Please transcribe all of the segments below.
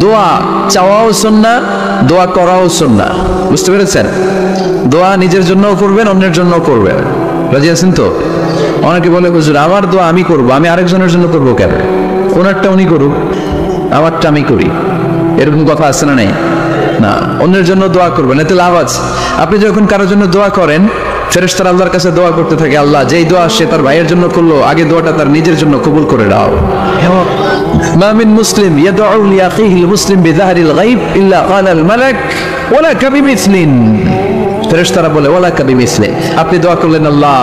দোয়া চাওয়াও সুন্নাহ, দোয়া করাও সুন্নাহ। বুঝতে পেরেছেন? দোয়া নিজের জন্যও করবেন, অন্যের জন্যও করবেন। রাজি আছেন তো? অনেকে বলে হুজুর আমার দোয়া আমি করব, আমি আরেকজনের জন্য করব কেন? ওনারটা উনি করুক, আমারটা আমি করি, এরকম কথা আছে না? নেই না, অন্যের জন্য দোয়া করবেন, এতে লাভ আছে। আপনি যখন কারোর জন্য দোয়া করেন, ফেরেশতারা আল্লাহর কাছে দোয়া করতে থাকে, আল্লাহ যেই দোয়া সে তার ভাইয়ের জন্য করলো, আগে দোয়াটা তার নিজের জন্য কবুল করে দাও। মা মিন মুসলিম ইয়াদউ লিআখিহিল মুসলিম বিযাহরিল গায়ব ইল্লা ক্বালাল মালাক ওয়ালাকা বিমিসলিন। ফেরেশতারা বলে ওয়ালাকা বিমিসলি, আপনি দোয়া করলেন আল্লাহ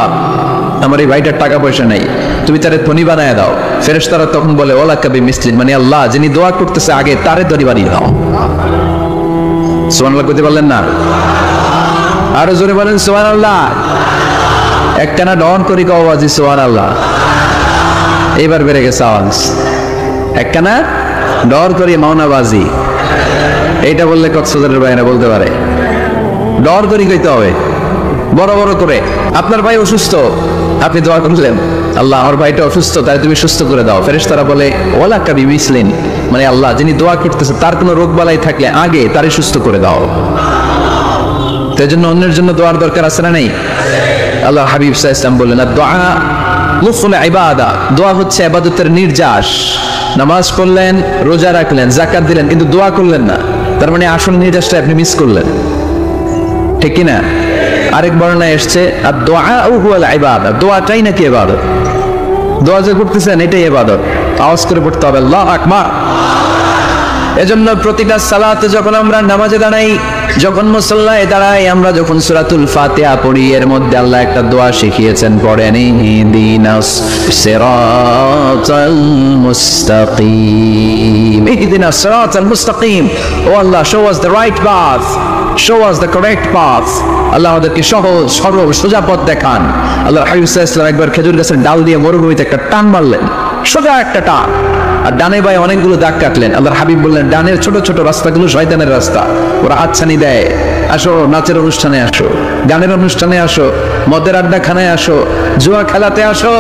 আমার এই ভাইটার টাকা পয়সা নাই, তুমি তারে ধনী বানায় দাও। ফেরেশতারা তখন বলে ওয়ালাকা বিমিসলিন, মানে আল্লাহ যিনি দোয়া করতেছে আগে তারে ধনী বানিয়ে দাও। সুবহানাল্লাহ কইতে পারলেন না? আরো জোরে বলেন সুবহানাল্লাহ। একখানা ডন করি আওয়াজ সুবহানাল্লাহ। এবার বেড়ে গেছে আওয়াজ। একখানা ডর করি মাওনাবাজি, এইটা বললে কক্সবাজারের বাইরে বলতে পারে। ডর করি কইতে হবে বড় বড় করে। আপনার ভাই অসুস্থ, আপনি দোয়া করলেন আল্লাহ আমার ভাইটা অসুস্থ, তাই তুমি সুস্থ করে দাও। ফেরেশতারা বলে ওয়ালাকা বিমিসলিন, মানে আল্লাহ যিনি দোয়া করতেছে তার কোনো রোগ বালাই থাকলে আগে তারে সুস্থ করে দাও। তাই জন্য অন্যের জন্য দোয়ার দরকার আছে না? নেই? আল্লাহ হাবিব সাল্লাল্লাহু আলাইহি ওয়াসাল্লাম বললেন দোয়া লুফুল ইবাদা, দোয়া হচ্ছে ইবাদতের নির্যাস। নামাজ পড়লেন, রোজা রাখলেন, যাকাত দিলেন, কিন্তু দোয়া করলেন না, তার মানে আসল নির্যাসটা আপনি মিস করলেন, ঠিক কি না? আরেক বর্ণনায় এসেছে আদ-দুআ হুয়াল ইবাদা, দোয়াটাই নাকি ইবাদত। দোয়া যে করতেছেন এটাই ইবাদত। আওয়াজ করে পড়তে হবে আল্লাহু আকবার। এজন্য প্রতিটা সালাতে যখন আমরা নামাজে দাঁড়াই, যখন মুসল্লায় দাঁড়াই, আমরা যখন সূরাতুল ফাতিহা পড়ি, এর মধ্যে আল্লাহ একটা দোয়া শিখিয়েছেন, পড়েন ইহদিনাস সিরাতাল মুস্তাকিম। ইহদিনাস সিরাতাল মুস্তাকিম, ও আল্লাহ show us the right path, show us the correct path। আল্লাহ আমাদেরকে সহজ সরল সোজা পথ দেখান। আল্লাহ হাবিব সাল্লাল্লাহু আলাইহি ওয়াসাল্লাম একবার খেজুর গাছের ডাল দিয়ে মরুভূমিতে একটা টান মারলেন, সোজা একটা টান, আর ডানে বায়ে অনেকগুলো দাগ কাটলেন। আল্লাহর হাবিব বললেন ডানের ছোট ছোট রাস্তাগুলো শয়তানের রাস্তা, ওরা হাতছানি দেয়, আসো নাচের অনুষ্ঠানে আসো, গানের অনুষ্ঠানে আসো, মদের আড্ডাখানায় আসো, জুয়া খেলাতে আসো,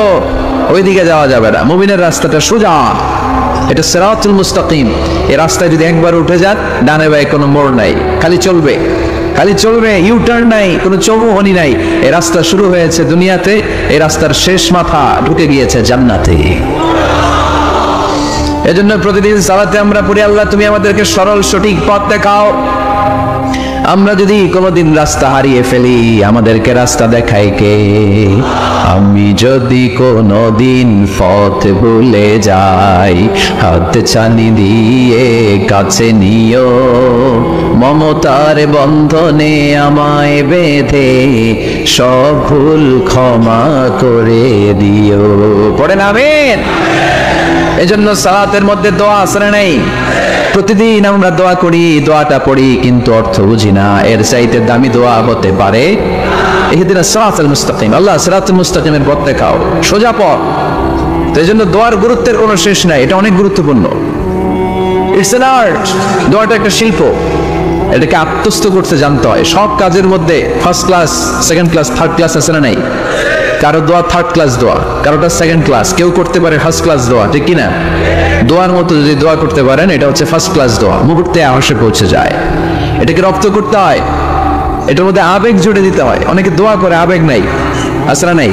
ওইদিকে যাওয়া যাবে না। মুমিনের রাস্তাটা সোজা, এটা সিরাতুল মুস্তাকিম। এই রাস্তায় যদি একবার উঠে যান, ডানে বায়ে কোনো মোড় নাই, খালি চলবে, খালি চলবে, ইউ টার্ন নাই, কোনো চৌমুহনী নাই। এই রাস্তা শুরু হয়েছে দুনিয়াতে, এই রাস্তার শেষ মাথা ঢুকে গিয়েছে জান্নাতে। এজন্য প্রতিদিন সালাতে আমরা পড়ি আল্লাহ তুমি আমাদেরকে সরল সঠিক পথ দেখাও। আমরা যদি কোনোদিন রাস্তা হারিয়ে ফেলি, আমাদেরকে রাস্তা দেখায় কে? আমি যদি কোনোদিন পথ ভুলে যাই, হাত ছানি দিয়ে কাছে নিও, মমতার বন্ধনে আমায় বেঁধে সব ভুল ক্ষমা করে দিও। পড়েন আমিন। এজন্য সালাতের মধ্যে দোয়া আছে না নাই? প্রতিদিন আমরা দোয়া করি, দোয়াটা পড়ি, কিন্তু অর্থ বুঝি না। এর চাইতে দামি দোয়া হতে পারে ইহদিনাস সিরাতাল মুস্তাকিম, আল্লাহ সিরাতুল মুস্তাকিমের পথ দেখাও, সোজা পথ। তো এজন্য দোয়ার গুরুত্বের কোনো শেষ নাই, এটা অনেক গুরুত্বপূর্ণ। ইটস অ্যান আর্ট, দোয়াটা একটা শিল্প, এটাকে আত্মস্থ করতে জানতে হয়। সব কাজের মধ্যে first class, second class, third class আছে না নাই? কারো দোয়া থার্ড ক্লাস দোয়া, কারোটা সেকেন্ড ক্লাস, কেউ করতে পারে ফার্স্ট ক্লাস দোয়া, ঠিক কিনা? দোয়ার মতো যদি দোয়া করতে পারেন, এটা হচ্ছে ফার্স্ট ক্লাস দোয়া, মুহূর্তে আহসে পৌঁছে যায়। এটাকে রপ্ত করতে হয়, এটার মধ্যে আবেগ জুড়ে দিতে হয়। অনেকে দোয়া করে আবেগ নাই, আসরা নাই।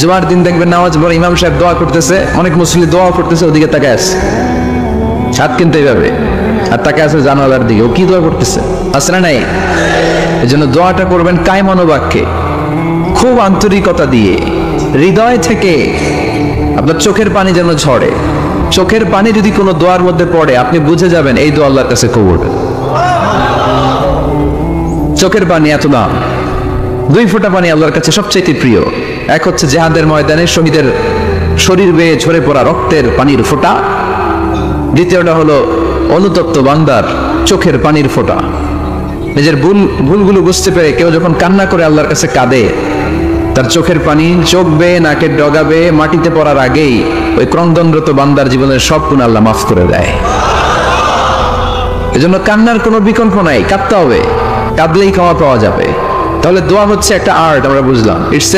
জুমার দিন দেখবেন নামাজ পড়ে ইমাম সাহেব দোয়া করতেছে, অনেক মুসলিম দোয়া করতেছে, ওদিকে তাকায় আছে, হাত কিনতে এইভাবে, আর তাকায় আছে জানালার দিকে, ও কি দোয়া করতেছে, আসরা নাই। এই জন্য দোয়াটা করবেন কায় মনোবাক্যে, খুব আন্তরিকতা দিয়ে, হৃদয় থেকে। আপনার চোখের পানি যেন ঝরে, চোখের পানি যদি কোনো দোয়ার মধ্যে পড়ে, আপনি বুঝে যাবেন এই দোয়া আল্লাহর কাছে কবুল। চোখের পানি এত দাম, 2 ফোঁটা পানি আল্লাহর কাছে সবচেয়ে প্রিয়। এক হচ্ছে জিহাদের ময়দানে শহীদের শরীর বেয়ে ঝরে পড়া রক্তের পানির ফোঁটা, দ্বিতীয়টা হলো অনুতপ্ত বান্দার চোখের পানির ফোঁটা। নিজের ভুলগুলো বুঝতে পেরে কেউ যখন কান্না করে আল্লাহর কাছে কাঁদে, তার চোখের পানি চোখ বেয়ে নাকের ডগা বেয়ে মাটিতে পড়ার আগেই ওই ক্রন্দনরত বান্দার জীবনের সব গুনাহ আল্লাহ মাফ করে দেয়। এজন্য কান্নার কোনো বিকল্প নাই, কাঁদতে হবে, কাঁদলেই ক্ষমা পাওয়া যাবে। তাহলে দোয়া হচ্ছে একটা আর্ট, আমরা বুঝলাম। ইটস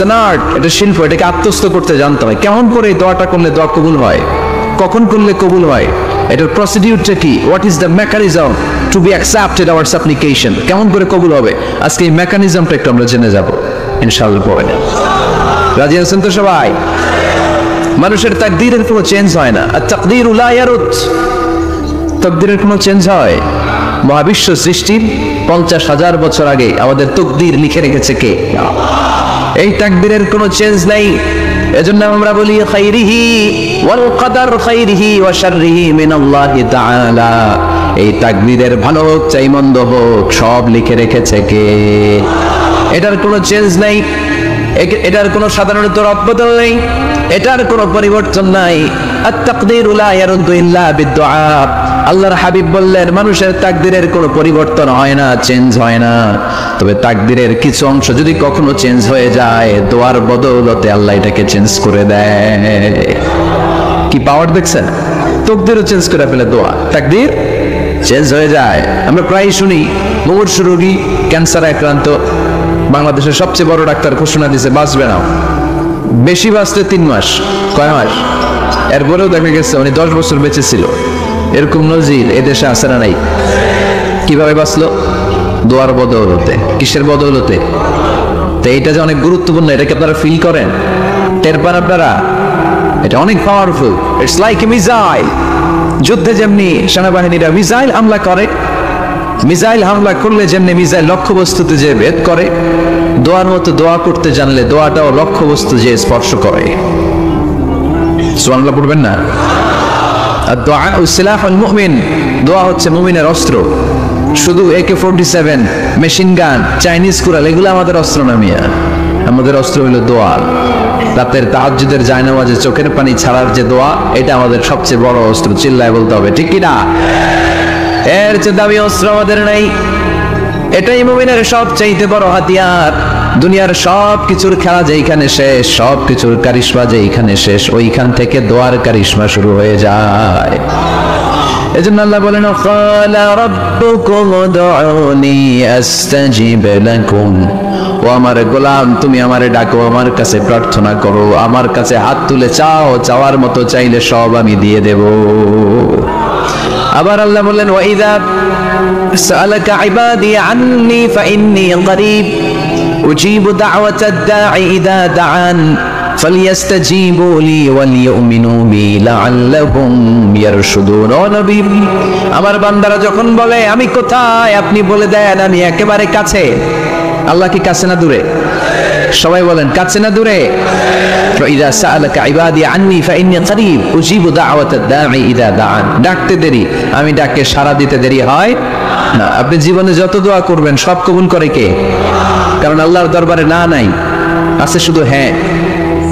অ্যান আর্ট, এটা শিল্প, এটাকে আত্মস্থ করতে জানতে হয়। কেমন করে এই দোয়াটা করলে দোয়া কবুল হয়, কখন করলে কবুল হয়, এটার প্রসিডিউরটা কি? What is the mechanism two be accepted hour সাপ্লিকেশন? কেমন করে কবুল হবে? আজকে এই মেকানিজমটা একটু আমরা জেনে যাব ইনশাআল্লাহ। পড়ে রাজি আছেন তো সবাই? মানুষের তাকদীরের কোনো চেঞ্জ হয় না। আর তাকদীরু লা ইয়ারুদ, তাকদীরের কোনো চেঞ্জ হয়? মহাবিশ্ব সৃষ্টির 50,000 বছর আগে আমাদের তাকদীর লিখে রেখেছে কে? এই তাকদীরের কোনো চেঞ্জ নাই। এজন্য আমরা বলি খাইরিহি ওয়াল কদর খাইরিহি ওয়া শাররিহি মিনাল্লাহি তাআলা। এই তাকদীরের ভালো হোক চাই মন্দ হোক সব লিখে রেখেছে কে? এটার কোনো চেঞ্জ নাই, এটার কোনো সাধারণত রদবদল নেই, এটার কোনো পরিবর্তন নাই। আত-তাকদীরু লা ইয়ারুদ্দু ইল্লা বিদ-দুআ। আল্লাহর হাবিব বললেন মানুষের তাকদীরের কোনো পরিবর্তন হয় না, চেঞ্জ হয় না। তবে তাকদীরের কিছু অংশ যদি কখনো চেঞ্জ হয়ে যায়, দোয়ার বদৌলতে আল্লাহ এটাকে চেঞ্জ করে দেয়। কি পাওয়ার দেখছেন? তাকদীরও চেঞ্জ করে ফেলে দোয়া, তাকদীর চেঞ্জ হয়ে যায়। আমরা প্রায় শুনি মুমূর্ষু রোগী, ক্যান্সারে আক্রান্ত, বাংলাদেশের সবচেয়ে বড় ডাক্তার ঘোষণা দিয়েছে বাঁচবে না, বেশি বাঁচলে 3 মাস। কয় মাস? এরপরেও দেখা গেছে উনি 10 বছর বেঁচে ছিল। এরকম নজির এদেশে আছে না নাই? কিভাবে বাঁচলো? দোয়ার বদৌলতে। কিসের বদৌলতে? তো এটা যে অনেক গুরুত্বপূর্ণ, এটা কি আপনারা ফিল করেন, টের পান আপনারা? এটা অনেক powerful. It's like a missile. যুদ্ধে যেমনি সেনাবাহিনীরা মিসাইল হামলা করে, মিসাইল হামলা করলে যেমনি মিসাইল লক্ষ্যবস্তুতে যে ভেদ করে, দোয়ার মতো দোয়া করতে জানলে দোয়াটাও লক্ষ্যবস্তু যে স্পর্শ করে। সুবহানাল্লাহ পড়বেন না? আর দোয়া সিলাহুল মুমিন, দোয়া হচ্ছে মুমিনের অস্ত্র। শুধু AK-47, machine gun, Chinese Corel এগুলো আমাদের অস্ত্র না মিয়া। আমাদের অস্ত্র হলো দোয়া। রাতের তাহাজ্জুদের জায়নামাজে চোখের পানি ছাড়ার যে দোয়া, এটা আমাদের সবচেয়ে বড় অস্ত্র। চিল্লায় বলতে হবে, ঠিক কি না? এর চেয়ে দামি অস্ত্র আমাদের নাই। এটাই মুমিনের সবচাইতে বড় হাতিয়ার। দুনিয়ার সব কিছুর খেলা যেইখানে শেষ, সব কিছুর কারিশমা যেইখানে শেষ, ওইখান থেকে দোয়ার কারিশমা শুরু হয়ে যায়। এজন্য আল্লাহ বলেন ক্বালা রাব্বুকুম উদউনি আস্তাজিব লাকুম। ও আমার গোলাম, তুমি আমারে ডাকো, আমার কাছে প্রার্থনা করো, আমার কাছে হাত তুলে চাও, চাওয়ার মতো চাইলে সব আমি দিয়ে দেব। আবার আল্লাহ বললেন ওয়াইদা সাআলাকা ইবাদি আন্নী ফাইন্নী করিব উজিবু দাওয়াতাদ দাঈ ইযা দাআন ফালইস্তাজিবু লি ওয়ালিউমিনু বি লাআল্লাহুম ইয়ারশুদুন। ও নবী, আমার বান্দারা যখন বলে আমি কোথায়, আপনি বলে দেন আমি একেবারে কাছে। আল্লাহ কি কাছে না দূরে? সবাই বলেন কাছে না দূরে? فإذا سألك عبادي عني فإني قريب أجيب دعوة الداعي إذا دعان। ডাকতে দেরি, আমি ডাকে সাড়া দিতে দেরি হয় না। আপনি জীবনে যত দোয়া করবেন সব কবুল করে কে? কারণ আল্লাহর দরবারে না নাই, আছে শুধু হ্যাঁ।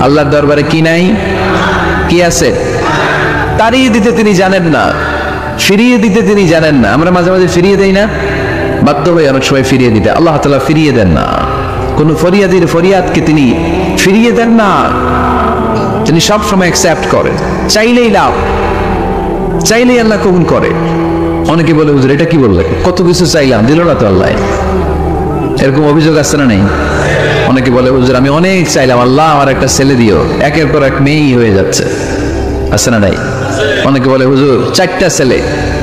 আল্লাহর দরবারে কি নাই? কি আছে? তাড়িয়ে দিতে তিনি জানেন না, ফিরিয়ে দিতে তিনি জানেন না। আমরা মাঝে মাঝে ফিরিয়ে দেই না, বাধ্য হয়ে অনেক সময় ফিরিয়ে দিতে। আল্লাহ তাআলা ফিরিয়ে দেন না, কোন ফরিয়াদির ফরিয়াদকে তিনি ফিরিয়ে দেন না, তিনি সব সময় অ্যাকসেপ্ট করেন। চাইলেই লাভ, চাইলেই আল্লাহ কবুল করে। অনেকে বলে হুজুর এটা কি বললেন, কত কিছু চাইলাম দিল না তো আল্লাহ। এরকম অভিযোগ আসছে না নেই? অনেকে বলে হুজুর আমি অনেক চাইলাম আল্লাহ আমার একটা ছেলে দিও, একের পর এক মেয়েই হয়ে যাচ্ছে, আসছে না নাই? অনেকে বলে হুজুর 4টা ছেলে,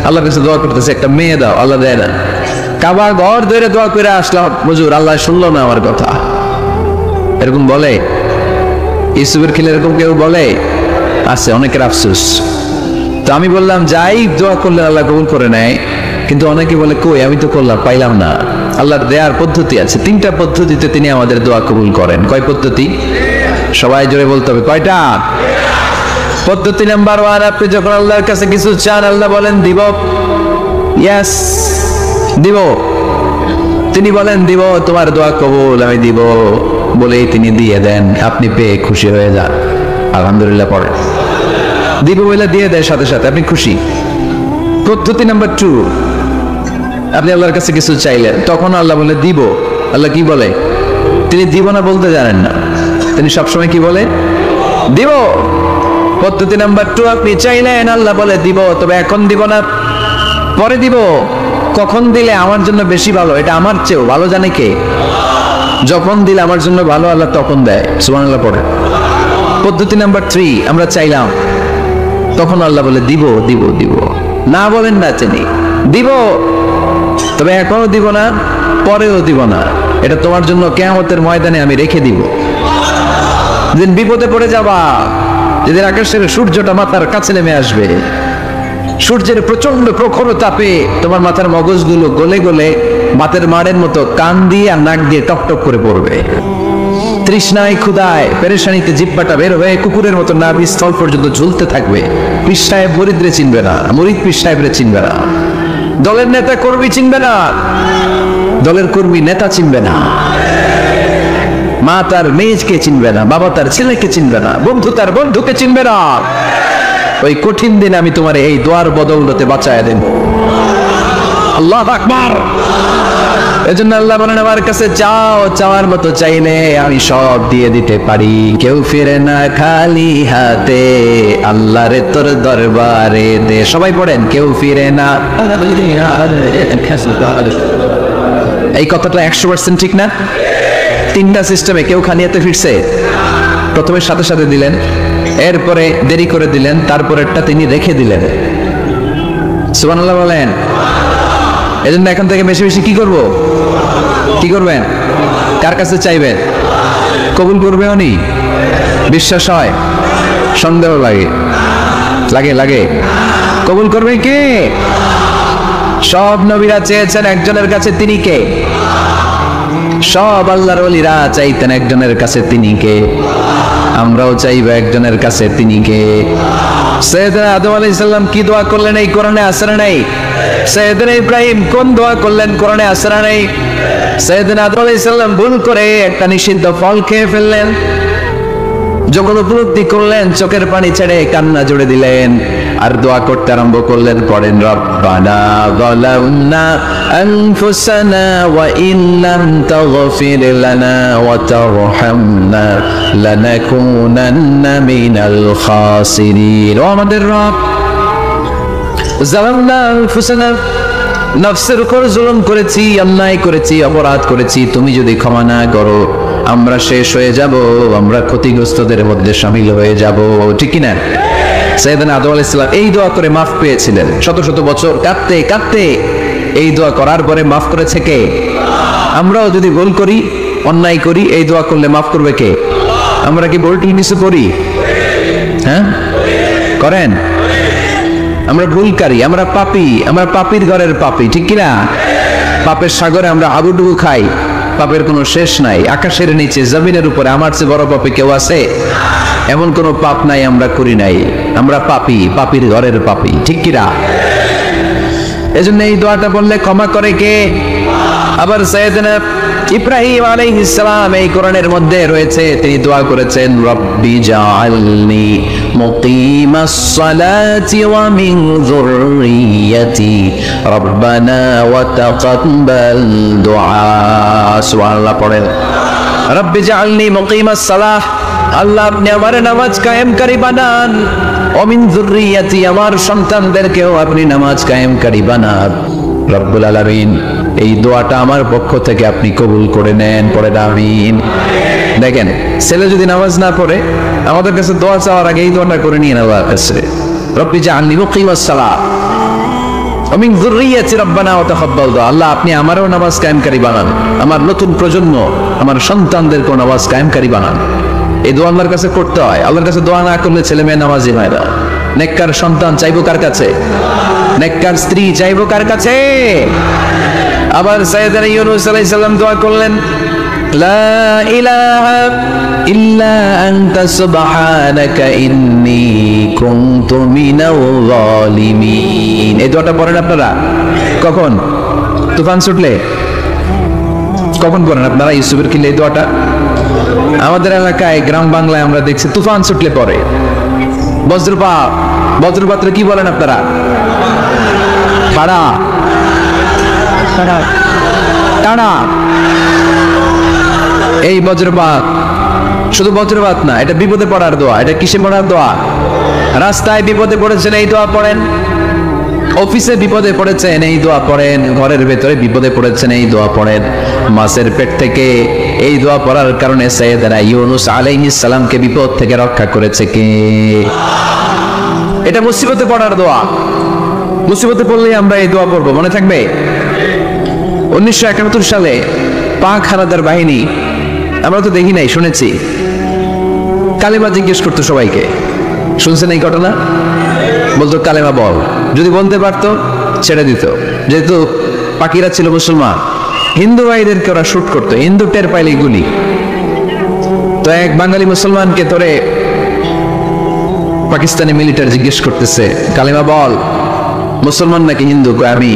আল্লাহর কাছে দোয়া করতেছে একটা মেয়ে দাও, আল্লাহ দেয় না। কাবা ঘর ধরে দোয়া করে আসলাম, হুজুর আল্লাহ শুনলো না আমার কথা। এরকম বলে? ইউসুফের খিলে এরকম কেউ বলে? আছে, অনেকের আফসোস। তো আমি বললাম যাই দোয়া করলে আল্লাহ কবুল করে নেয়, কিন্তু অনেকে বলে কই আমি তো করলাম পাইলাম না। আল্লাহর দেয়ার পদ্ধতি আছে, 3টা পদ্ধতিতে তিনি আমাদের দোয়া কবুল করেন। কয় পদ্ধতি? সবাই জোরে বলতে হবে, কয়টা? পদ্ধতি নাম্বার 1, আপনি যখন আল্লাহর কাছে কিছু চান আল্লাহ বলেন দিব, ইয়েস দিব। তিনি বলেন দিব, তোমার দোয়া কবুল, আমি দিব বলেই তিনি দিয়ে দেন। আপনি পেয়ে খুশি হয়ে যান, আলহামদুলিল্লাহ পড়েন। দিব বলে দিয়ে দেয় সাথে সাথে, আপনি খুশি। পদ্ধতি নাম্বার 2, আপনি আল্লাহর কাছে কিছু চাইলেন, তখন আল্লাহ বলে দিব। আল্লাহ কি বলে? তিনি দিব না বলতে জানেন না, তিনি সবসময় কি বলে? দিব। পদ্ধতি নাম্বার 2, আপনি চাইলেন, আল্লাহ বলে দিব, তবে এখন দিব না, পরে দিব। কখন দিলে আমার জন্য বেশি ভালো, এটা আমার চেয়েও ভালো জানে কে? যখন দিলে আমার জন্য ভালো আল্লাহ তখন দেয়। সুবহানাল্লাহ পড়ে। পদ্ধতি নাম্বার 3, আমরা চাইলাম তখন আল্লাহ বলে দিব দিব দিব, না বলেন না চিনি দিব, তবে এখনো দিব না, পরেও দিব না, এটা তোমার জন্য কিয়ামতের ময়দানে আমি রেখে দিব। যেদিন বিপদে পড়ে যাবা, যেদিন আকাশের সূর্যটা মাথার কাছে নেমে আসবে, সূর্যের প্রচন্ড প্রখর তাপে তোমার মাথার মগজগুলো গলে গলে বাতের মাড়ের মতো কান দিয়ে আর নাক দিয়ে টপ করে পড়বে। তৃষ্ণায় ক্ষুধায় পেরেশানিতে জিহ্বাটা বের হয়ে কুকুরের মতো নাভি স্থল পর্যন্ত ঝুলতে থাকবে। পীর সাহেব মুরিদরে চিনবে না, মুরিদ পীর সাহেবরে চিনবে না, দলের নেতা কর্মী চিনবে না, দলের কর্মী নেতা চিনবে না, মা তার মেয়েকে চিনবে না, বাবা তার ছেলেকে চিনবে না, বন্ধু তার বন্ধুকে চিনবে না। ওই কঠিন দিন আমি তোমার এই দোয়ার বদৌলতে বাঁচায় দেব। আল্লাহু আকবার। এজন্য আল্লাহ বলেন আমার কাছে চাও, চাওয়ার মতো চাইলে আমি সব দিয়ে দিতে পারি। কেউ ফিরে না খালি হাতে, আল্লাহরে তোর দরবারে দে। সবাই পড়েন, কেউ ফিরে না। এই কথাটা 100% ঠিক না? তিনটা সিস্টেমে কেউ খালিয়াতে ফিরছে? প্রথমে সাথে সাথে দিলেন, এরপরে দেরি করে দিলেন, তারপরেরটা তিনি রেখে দিলেন। সুবহানাল্লাহ বলেন। এজন্য এখন থেকে বেশি বেশি কি করব? কি করবেন? কার কাছে চাইবেন? কবুল করবে উনি? বিশ্বাস হয়? সন্দেহ লাগে? লাগে লাগে? কবুল করবে কে? সব নবীরা চেয়েছেন একজনের কাছে, তিনি কে? সব আল্লাহর ওলিরা চাইতেন একজনের কাছে, তিনি কে? আমরাও চাইবো একজনের কাছে, তিনি কে? সাইয়েদনা আদম আলাইহিস সালাম কি দোয়া করলেন এই কোরআনে আছে না নাই? সাইয়েদনা ইব্রাহিম কোন দোয়া করলেন কোরআনে আছে না নাই? সাইয়েদনা আদম আলাইহিস সালাম ভুল করে একটা নিষিদ্ধ ফল খেয়ে ফেললেন, যখন উপলব্ধি করলেন চোখের পানি ছেড়ে কান্না জুড়ে দিলেন আর দোয়া করতে আরম্ভ করলেন। পড়েন, রব্বানা যালামনা আনফুসানা ওয়া ইন লাম তাগফির লানা ওয়া তারহামনা লানাকুনান্না মিনাল খাসিরিন। ও আমাদের রব, যালামনা আনফুসানা, নফসের উপর জুলুম করেছি, অন্যায় করেছি, অপরাধ করেছি, তুমি যদি ক্ষমা না করো আমরা শেষ হয়ে যাব, আমরা ক্ষতিগ্রস্তদের মধ্যে শামিল হয়ে যাব। ঠিক কি না? সাইয়েদনা আদম আলাইহিস সালাম এই দোয়া করে মাফ পেয়েছিলেন। শত শত বছর কাঁদতে কাঁদতে এই দোয়া করার পরে মাফ করেছে কে? আমরাও যদি ভুল করি, অন্যায় করি, এই দোয়া করলে মাফ করবে কে? আমরা কি ভুলটি নিচে করি? হ্যাঁ করেন? আমরা ভুলকারী, আমরা পাপী, আমরা পাপীর ঘরের পাপী। ঠিক কিনা? পাপের সাগরে আমরা হাবুডুবু খাই, পাপের কোনো শেষ নাই। আকাশের নিচে জমিনের উপরে আমার চেয়ে বড় পাপী কেউ আছে? এমন কোনো পাপ নাই আমরা করি নাই। আমরা পাপী, পাপীর ঘরের পাপী। ঠিক কিনা? এজন্য এই দোয়াটা বললে ক্ষমা করে কে? আবার সাইয়েদনা ইব্রাহিম আলাইহিস সালাম এই কোরআনের মধ্যে রয়েছে, তিনি দোয়া করেছেন, রব্বি জাআলনি মুকিমাস সালাতি ওয়া মিন যুররিয়াতি রব্বানা ওয়া তাকাব্বাল দুআ। সুবহানাল্লাহ পড়েন, রব্বি জাআলনি মুকিমাস সালাহ, আল্লাহ আপনি আমার নামাজ কায়েমকারী বানান, ওয়া মিন যুররিয়াতি, আমার সন্তানদেরকেও আপনি নামাজ কায়েমকারী বানান। রব্বুল আলামিন এই দোয়াটা আমার পক্ষ থেকে আপনি কবুল করে নেন। পড়েন আমিন। দেখেন, ছেলে যদি নামাজ না পড়ে আমাদের কাছে দোয়া চাওয়ার আগে এই দোয়াটা করে নিয়ে নেওয়ার কাছে, রব্বি জাআলনি মুকিমাস সালাহ ওয়া মিন যুররিয়াতি রব্বানা ওয়া তাকাব্বাল দুআ। আল্লাহ আপনি আমারও নামাজ কায়েমকারী বানান, আমার নতুন প্রজন্ম, আমার সন্তানদেরকেও নামাজ কায়েমকারী বানান। এই দোয়া আল্লাহর কাছে করতে হয়। আল্লাহর কাছে দোয়া না করলে ছেলে মেয়ে নামাজি হয় না। নেককার সন্তান চাইবো কার কাছে? নেককার স্ত্রী চাইবো কার কাছে? আবার সাইয়েদনা ইউনূস আলাইহিস সালাম দোয়া করলেন, লা ইলাহা ইল্লা আনতা সুবহানাকা ইন্নী কুনতু মিনাল যালিমিন। এই দোয়াটা পড়েন আপনারা কখন? তুফান ছুটলে? কখন পড়েন আপনারা ইউসুফের কিলে এই দোয়াটা? আমাদের এলাকায় গ্রাম বাংলায় আমরা দেখছি তুফান ছুটলে পড়ে। বজ্রপাত, বজ্রপাতরে কি বলেন আপনারা? পাড়া, টানা। এই বজ্রপাত শুধু বজ্রপাত না, এটা বিপদে পড়ার দোয়া। এটা কিসে পড়ার দোয়া? রাস্তায় বিপদে পড়েছেন এই দোয়া পড়েন, অফিসে বিপদে পড়েছেন এই দোয়া পড়েন, ঘরের ভেতরে বিপদে পড়েছেন এই দোয়া পড়েন। মাছের পেট থেকে এই দোয়া পড়ার কারণে সাইয়েদনা ইউনূস আলাইহিস সালামকে বিপদ থেকে রক্ষা করেছে কে? এটা মুসিবতে পড়ার দোয়া। মুসিবতে পড়লে আমরা এই দোয়া পড়বো, মনে থাকবে? 1971 সালে পাক হানাদার বাহিনী, আমরা তো দেখি নাই, শুনেছি, কালেমা জিজ্ঞেস করতো সবাইকে। শুনছেন এই ঘটনা? বলতো কালেমা বল, যদি বলতে পারতো ছেড়ে দিত। যেহেতু পাকিরা ছিল মুসলমান, হিন্দু ভাইদেরকে ওরা শুট করতো, হিন্দু টের পাইলে গুলি। তো এক বাঙালি মুসলমানকে ধরে পাকিস্তানি মিলিটারি জিজ্ঞেস করতেছে, কালেমা বল। মুসলমান নাকি হিন্দু? কয় আমি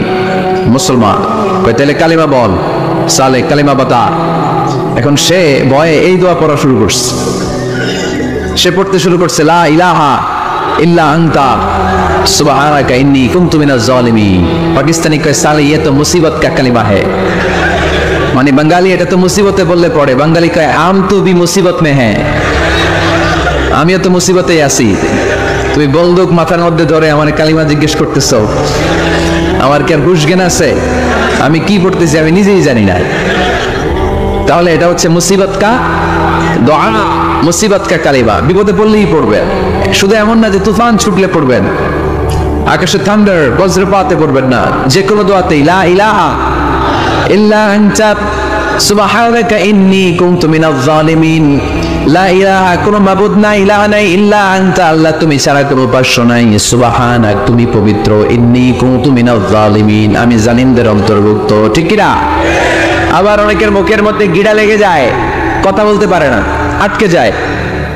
মুসলমান। কয় তাহলে কালেমা বল, সালে কালেমা বাতা। এখন সে ভয়ে এই দোয়া পড়া শুরু করছে। সে পড়তে শুরু করছে, লা ইলাহা ইল্লা আনতা সুবহানাকা ইন্নী কুনতু মিনাজ জালিমিন। পাকিস্তানি কয় সালে ये तो मुसीबत का कलिमा है। মানে বাঙালি এটা তো মুসিবতে বললে পড়ে। বাঙালি কয় আম তো বি মুসিবত মে হ্যাঁ, আমিও তো মুসিবতেই আছি। তুমি বন্দুক মাথার মধ্যে ধরে আমার কালিমা জিজ্ঞেস করতেছো, আমার কি আর হুশ জ্ঞান আছে? আমি কি পড়তেছি আমি নিজেই জানি না। তাহলে এটা হচ্ছে মুসিবত কা দোয়া, মুসিবত কা কালিমা। বিপদে পড়লেই পড়বেন, শুধু এমন না যে তুফান ছুটলে পড়বেন, আকাশে থান্ডার বজ্রপাতে পড়বেন না। যে কোনো দোয়াতেই লা ইলাহা ইল্লা আনতা সুবহানাকা ইন্নী কুনতু মিনাজ জালিমিন। লা ইলাহা, কোনো মাবুদ নাই, ইলাহা নাই, ইল্লা আনতা, আল্লাহ তুমি ছাড়া কোনো উপাস্য নাই, সুবহানাক তুমি পবিত্র, ইন্নী কুনতু মিনাজ জালিমিন আমি জালিমদের অন্তর্ভুক্ত। ঠিক কি না? আবার অনেকের মুখের মধ্যে গিড়া লেগে যায়, কথা বলতে পারে না, আটকে যায়।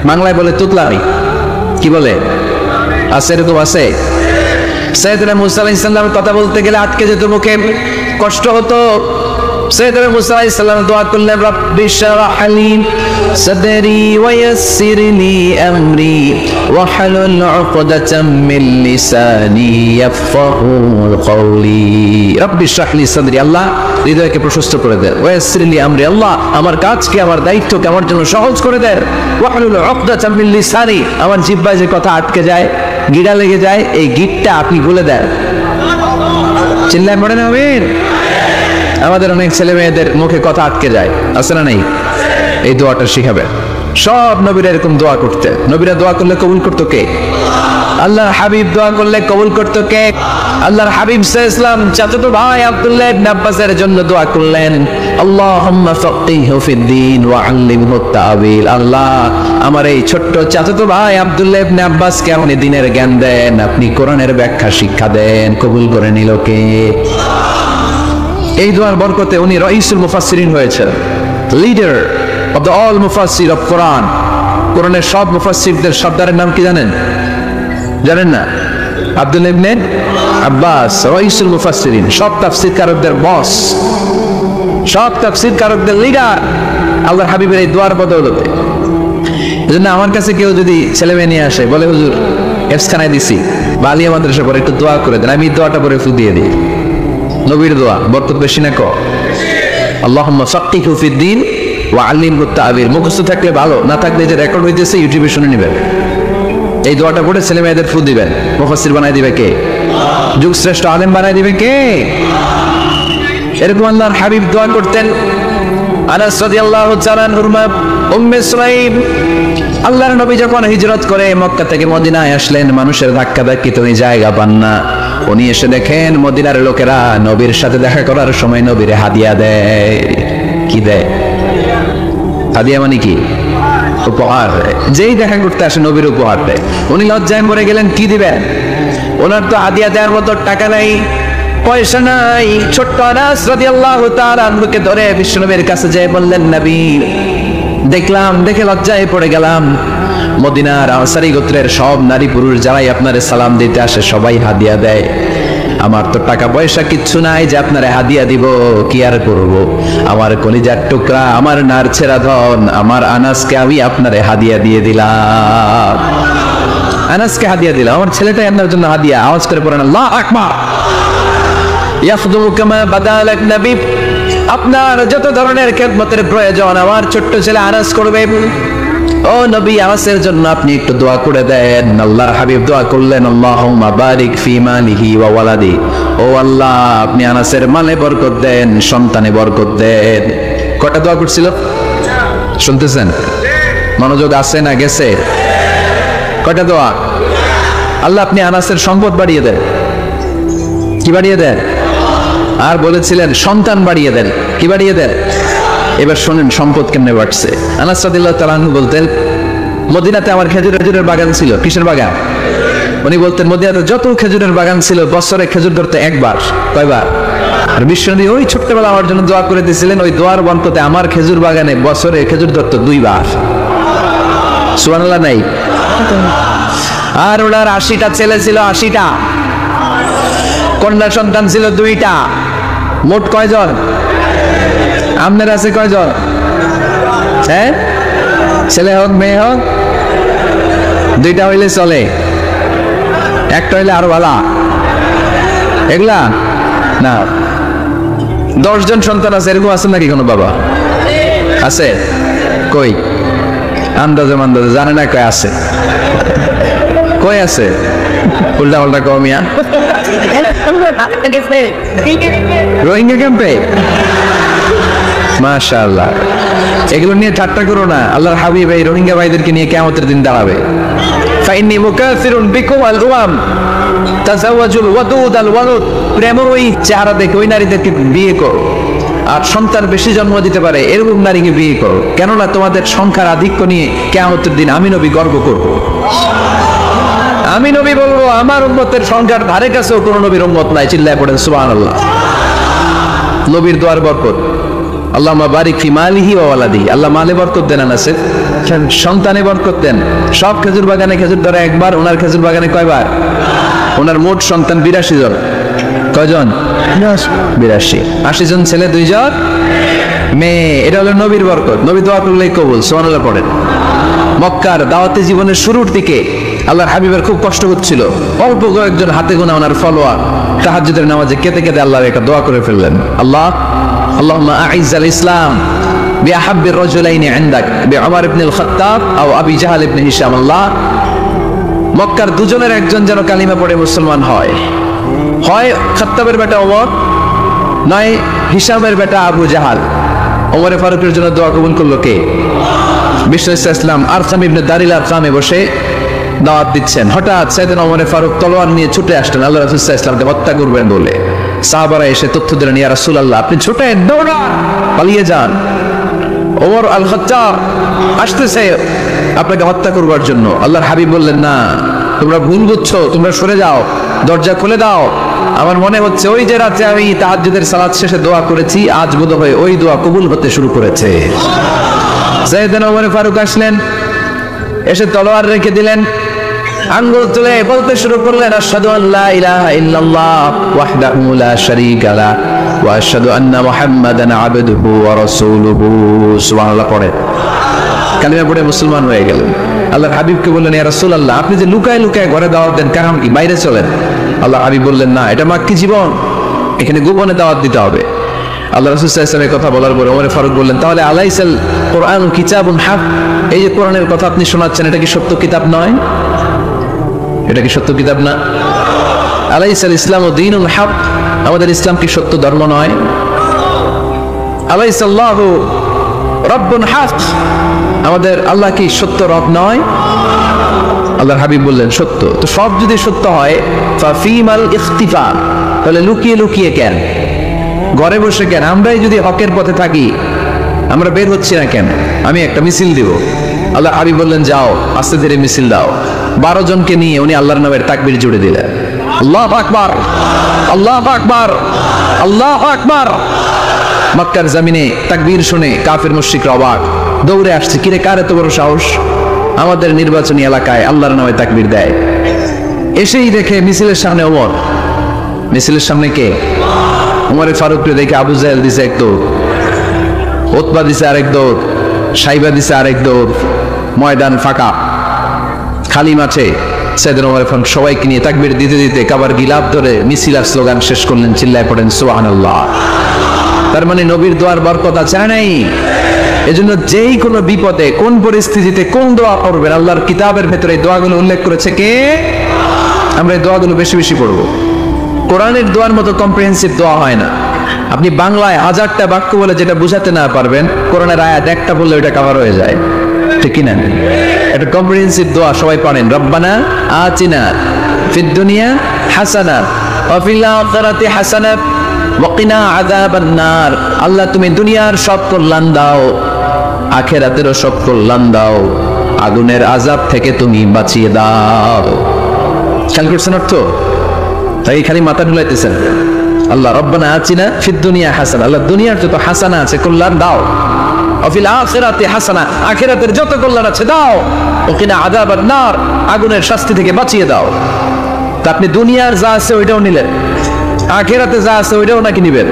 বাংলায় বলে তুতলাই, কি বলে? আছে, এরকম আছে। সাইয়েদনা মুসা আলাইহিস সালাম কথা বলতে গেলে আটকে যেত, মুখে কষ্ট হতো। সাইয়েদনা মুসা আলাইহিস সালাম দোয়া করলেন, রব্বি শরহ লি সাদরি ওয়া ইয়াসসির লি আমরি ওয়া হালুল উকদাতাম মিন লিসানি ইয়াফকাহু কওলি। রব্বি শরহ লি সাদরি, আল্লাহ হৃদয়কে প্রশস্ত করে দেন। ওয়া ইয়াসসির লি আমরি, আল্লাহ আমার কাজকে, আমার দায়িত্বকে আমার জন্য সহজ করে দেন। ওয়া হালুল উকদাতাম মিন লিসানি, আমার জিহ্বায় যে কথা আটকে যায়, গিড়া লেগে যায়, এই গিটটা আপনি গুলে দেন। চিল্লায় পড়েন আমিন। আমাদের অনেক ছেলে মেয়েদের মুখে কথা আটকে যায়, আছে না নাই? এই দোয়াটা শিখাবেন। সব নবীরা এরকম দোয়া করতে। নবীরা দোয়া করলে কবুল করতো কে? আল্লাহর হাবিব দোয়া করলে কবুল করতো কে? আল্লাহর হাবিব সাল্লাল্লাহু আলাইহি ওয়াসাল্লাম চাচাতো ভাই আব্দুল্লাহ ইবনে আব্বাসের জন্য দোয়া করলেন, আল্লাহুম্মা ফাক্কিহহু ফিদ-দীন ওয়া আল্লিমহু তা'ওয়িল। আল্লাহ আমার এই ছোট্ট চাচাতো ভাই আব্দুল্লাহ ইবনে আব্বাসকে আপনি দ্বীনের জ্ঞান দেন, আপনি কোরআনের ব্যাখ্যা শিক্ষা দেন। কবুল করে নিল কে? এই দোয়ার বরকতে উনি রাইসুল মুফাসসিরিন হয়েছেন, লিডার অফ দ্য অল মুফাসসির অফ কোরআন। কোরআনের সব মুফাসসিরদের সর্দারের নাম কি জানেন? জানেন না? আব্দুল্লাহ ইবনে আব্বাস রাইসুল মুফাসসিরিন, সব তাফসীরকারকদের বস, সব তাফসীরকারকদের লিডার, আল্লাহর হাবিবের এই দোয়ার বদৌলতে। এজন্য আমার কাছে কেউ যদি ছেলে মেয়ে নিয়ে আসে, বলে হুজুর হেফজখানায় দিছি বা আলিয়া মাদ্রাসা পরে একটু দোয়া করে দেন, আমি দোয়াটা পরে ফু দিয়ে দিই। নবীর দোয়া বরকত বেশি না কম? আল্লাহুম্মা ফাক্কিহহু ফিদ-দীন ওয়া আল্লিমহু তা'ওয়িল। মুখস্থ থাকলে ভালো, না থাকলে যে রেকর্ড হইতেছে ইউটিউবে শুনে নেবেন। এই দোয়াটা পড়ে ছেলে মেয়েদের ফু দিবেন। মুফাসসির বানাই দিবে কে? যুগ শ্রেষ্ঠ আলেম বানাই দিবে কে? এরকম আল্লাহর হাবিব দোয়া করতেন। আনাস রাদিয়াল্লাহু তাআলা আনহুর মা উম্মে সুলাইম, আল্লাহর নবী যখন হিজরত করে মক্কা থেকে মদিনায় আসলেন, মানুষের ধাক্কা ধাক্কিতে উনি জায়গা পান না। উনি এসে দেখেন মদিনার লোকেরা নবীর সাথে দেখা করার সময় নবীরে হাদিয়া দেয়। কি দেয়? হাদিয়া মানে কি? উপহার দেয়। যেই দেখা করতে আসে নবীর উপহার দেয়। উনি লজ্জায় মরে গেলেন, কি দিবেন? ওনার তো হাদিয়া দেওয়ার মতো টাকা নাই, পয়সা নাই। ছোট্ট আনাস রাদিয়াল্লাহু তাআলা আনহুকে ধরে বিশ্বনবীর কাছে যেয়ে বললেন, নবী দেখলাম, দেখে লজ্জায় পড়ে গেলাম, মদিনার আনসারী গোত্রের সব নারী পুরুষ যারাই আপনারে সালাম দিতে আসে সবাই হাদিয়া দেয়। আমার তো টাকা পয়সা কিচ্ছু নাই যে আপনারে হাদিয়া দিব, কি আর করব? আমার কলিজার টুকরা, আমার নারছেরা ধন, আমার আনাসকে আমি আপনারে হাদিয়া দিয়ে দিলাম। আনাসকে হাদিয়া দিলাম, আমার ছেলেটাই আপনার জন্য হাদিয়া। আওয়াজ করে পড়েন আল্লাহু আকবার। ইয়াখদুমু কামা বাদালাক নবী, আপনার যত ধরনের খেদমতের প্রয়োজন আমার ছোট্ট ছেলে আনাস করবে। ও নবী, আনাসের জন্য আপনি একটু দোয়া করে দেন। আল্লাহর হাবিব দোয়া করলেন, আল্লাহুম্মা বারিক ফি মালিহি ওয়া ওয়ালাদি। ও আল্লাহ, আপনি আনাসের মালে বরকত দেন, সন্তানে বরকত দেন। কয়টা দোয়া করছিল শুনতেছেন? মনোযোগ আছে না গেছে? কয়টা দোয়া? আল্লাহ আপনি আনাসের সম্পদ বাড়িয়ে দেন। কি বাড়িয়ে দেন? আর বলেছিলেন সন্তান বাড়িয়ে দেন। কি বাড়িয়ে দেন? এবার শোনেন সম্পদ কেমনে বাড়ছে। আনাস রাদিয়াল্লাহু তাআলা আনহু বলতেন, মদিনাতে আমার খেজুরের বাগান ছিল। কিসের বাগান? উনি বলতেন মদিনাতে যত খেজুরের বাগান ছিল বছরে খেজুর ধরতে একবার। কয়বার? আর বিশ্বনবী ওই ছোট্টবেলা আমার জন্য দোয়া করে দিয়েছিলেন, ওই দোয়ার বরকতে আমার খেজুর বাগানে বছরে খেজুর ধরতো 2 বার। সুবহানাল্লাহ নাই? আর ওনার 80টা ছেলে ছিল, 80টা। কন্যা সন্তান ছিল 2টা। মোট কয়জন? আপনার আছে কয়জন? হ্যাঁ, ছেলে হোক মেয়ে হোক, 2টা হইলে চলে, একটা হইলে আরো ভালো। এগুলা না, 10 জন সন্তান আছে এরকম আছে নাকি কোনো বাবা? আছে? কই? আন্দাজে মান্দাজে জানে না কয় আছে। কই আছে? উল্টা পাল্টা কমিয়া রোহিঙ্গা ক্যাম্পে। মাশাআল্লাহ, এগুলো নিয়ে ঠাট্টা করো না। আল্লাহর হাবিব এই রোহিঙ্গা ভাইদেরকে নিয়ে কিয়ামতের দিন দাঁড়াবে। ফাইন্নী মুকাসিরুন বিকুম আল উমাম তাজাওয়াজুল ওয়াদুদ আল ওয়ালুদ। প্রেমের ওই চেহারা দেখে ওই নারীদেরকে বিয়ে করো, আর সন্তান বেশি জন্ম দিতে পারে এরকম নারীকে বিয়ে করো, কেননা তোমাদের সংখ্যার আধিক্য নিয়ে কিয়ামতের দিন আমি নবী গর্ব করব। আমি নবী বলবো আমার উম্মতের সংখ্যার ধারে কাছেও কোনো নবীর উম্মত নাই। চিল্লায় পড়েন সুবহানাল্লাহ। নবীর দোয়ার বরকত। আল্লাহুম্মা বারিক ফি মালিহি ওয়া ওয়ালাদিহি। আল্লাহ মালে বরকত দেন, আনাসে সন্তানে বরকত দেন। সব খেজুর বাগানে খেজুর ধরে একবার, ওনার খেজুর বাগানে কয়বার? ওনার মোট সন্তান 82 জন। কয়জন? 82। 80 জন ছেলে, 2 জন মেয়ে। এটা হলো নবীর বরকত। নবী দোয়া করলেই কবুল। সুবহানাল্লাহ পড়েন। মক্কার দাওয়াতে জীবনের শুরুর দিকে আল্লাহর হাবিবের খুব কষ্ট হচ্ছিল। অল্প কয়েকজন হাতে গোনা ওনার ফলোয়ার তাহাজ্জুদের নামাজে কেঁদে কেঁদে আল্লাহর একটা দোয়া করে ফেললেন। আল্লাহুম্মা আইজ্জাল ইসলাম বিআহাব্বির রাজুলাইনি ইনদাক বিউমর ইবনুল খাত্তাব আও আবি জাহল ইবনে হিশাম। আল্লাহ, মক্কার দুজনের একজন যেন কালিমা পড়ে মুসলমান হয়। হয় খাত্তাবের বেটা ওমর, নয় হিশামের বেটা আবু জাহাল। ওমরে ফারুকের জন্য দোয়া কবুল করলো কে? বিশ্বনবী সাল্লাল্লাহু আলাইহি ওয়াসাল্লাম আরকাম ইবনে দারিল আরকামে বসে দাওয়াত দিচ্ছেন। হঠাৎ সাইয়েদনা ওমরে ফারুক তলোয়ার নিয়ে ছুটে আসলেন আল্লাহ রাসূল সাল্লাল্লাহু আলাইহি ওয়াসাল্লামকে হত্যা করবেন বলে। সাহাবারা এসে তথ্য দিলেন, ইয়া রাসূলুল্লাহ আপনি ছুটেন, দৌড়ান, পালিয়ে যান। ওমর আল খাত্তাব আসতেছে আপনাকে হত্যা করবার জন্য। আল্লাহর হাবিব বললেন, না, তোমরা ভুল বুঝছো, তোমরা সরে যাও, দরজা খুলে দাও। আমার মনে হচ্ছে ওই যে রাতে আমি তাহাজ্জুদের সালাত শেষে দোয়া করেছি, আজ বোধহয় ওই দোয়া কবুল হতে শুরু করেছে। সাইয়েদনা ওমর ফারুক আসলেন, এসে তলোয়ার রেখে দিলেন, আঙ্গুল তুলে বলতে শুরু করলেন, আশহাদু আল্লা ইলাহা ইল্লাল্লাহ ওয়াহদাহু লা শারীকা লা ওয়া আশহাদু আন্না মুহাম্মাদান আবদুহু ওয়া রাসূলুহু। সুবহানাল্লাহ পড়ে কালিমা পড়ে মুসলমান হয়ে গেলেন। আল্লাহর হাবিবকে বললেন, ইয়া রাসূলুল্লাহ আপনি যে লুকায় লুকায় ঘরে দাওয়াত দেন, কারণ কি? বাইরে চলেন। আল্লাহর হাবিব বললেন, না, এটা মাক্কি জীবন, এখানে গোপনে দাওয়াত দিতে হবে। আল্লাহ রাসূল সাল্লাল্লাহু আলাইহি ওয়াসাল্লামের কথা বলার পরে ওমর ফারুক বললেন, তাহলে আলাইসাল কোরআন কিতাবুন হক, এই যে কোরআনের কথা আপনি শোনাচ্ছেন এটা কি সত্য কিতাব নয়? এটা কি সত্য কিতাব না? আলাইসাল ইসলামু দীনুল হক, আমাদের ইসলাম কি সত্য ধর্ম নয়? আলাইসাল্লাহু রব্বুন হক, আমাদের আল্লাহ কি সত্য রব নয়? আল্লাহর হাবিব বললেন, সত্য। তো সব যদি সত্য হয়, ফাফিমাল ইখতিফা, তাহলে লুকিয়ে লুকিয়ে কেন, ঘরে বসে কেন? আমরাই যদি হকের পথে থাকি, আমরা বের হচ্ছি না কেন? আমি একটা মিছিল দিব। আল্লাহ হাবিব বললেন, যাও, আস্তে ধীরে মিছিল দাও। 12 জনকে নিয়ে উনি আল্লাহর নামের তাকবীর জুড়ে দিলেন। আল্লাহু আকবার, আল্লাহু আকবার, আল্লাহু আকবার। মক্কার জমিনে তাকবীর শুনে কাফির মুশরিকরা অবাক, দৌড়ে আসছে, কিরে কার এত বড় সাহস আমাদের নির্বাচনী এলাকায় আল্লাহর নামে তাকবীর দেয়। এসেই দেখে মিছিলের সামনে ওমর। মিছিলের সামনে কে? ওমর ফারুককে দেখে আবু জাহেল দিছে এক দৌড়, উতবা দিছে আরেক দৌড়, সাইবা দিছে আরেক দৌড়। ময়দান ফাঁকা, খালি মাঠে সাইয়েদনা ওমর ফারুক সবাইকে নিয়ে তাকবীর দিতে দিতে কাবার গিলাফ ধরে মিছিল আর স্লোগান শেষ করলেন। চিল্লায় পড়েন সুবহানাল্লাহ। তার মানে নবীর দোয়ার বরকত আছে না নাই? এজন্য যেই কোনো বিপদে, কোন পরিস্থিতিতে কোন দোয়া পড়বেন, আল্লাহর কিতাবের ভেতরে এই দোয়াগুলো উল্লেখ করেছে কে? আমরা এই দোয়াগুলো বেশি বেশি পড়বো। কোরআনের দোয়ার মতো কম্প্রিহেন্সিভ দোয়া হয় না। আপনি বাংলায় 1000টা বাক্য বলে যেটা বুঝাতে না পারবেন, কোরআনের আয়াত একটা বললে ওটা কভার হয়ে যায়, ঠিক কি না? এটা কম্প্রিহেন্সিভ দোয়া, সবাই পারেন। রব্বানা আতিনা ফিদ দুনিয়া হাসানা ওয়া ফিল আখিরাতি হাসানা ওয়া কিনা আযাবান নার। আল্লাহ তুমি দুনিয়ার সব কল্যাণ দাও, আখিরাতেরও সব কল্যাণ দাও, আগুনের আযাব থেকে তুমি বাঁচিয়ে দাও। খেয়াল করছেন অর্থ? তাই খালি মাথা ঢুলাইতেছেন। আল্লাহ রব্বানা আতিনা ফিদ দুনিয়া হাসানা, আল্লাহ দুনিয়ার যত হাসানা আছে কল্যাণ দাও, ওয়া ফিল আখিরাতি হাসানা আখিরাতের যত কল্যাণ আছে দাও, ওয়া কিনা আযাবান নার আগুনের শাস্তি থেকে বাঁচিয়ে দাও। তা আপনি দুনিয়ার যা আছে ওইটাও নিলেন, আখিরাতে যা আছে ওইটাও নাকি নিবেন,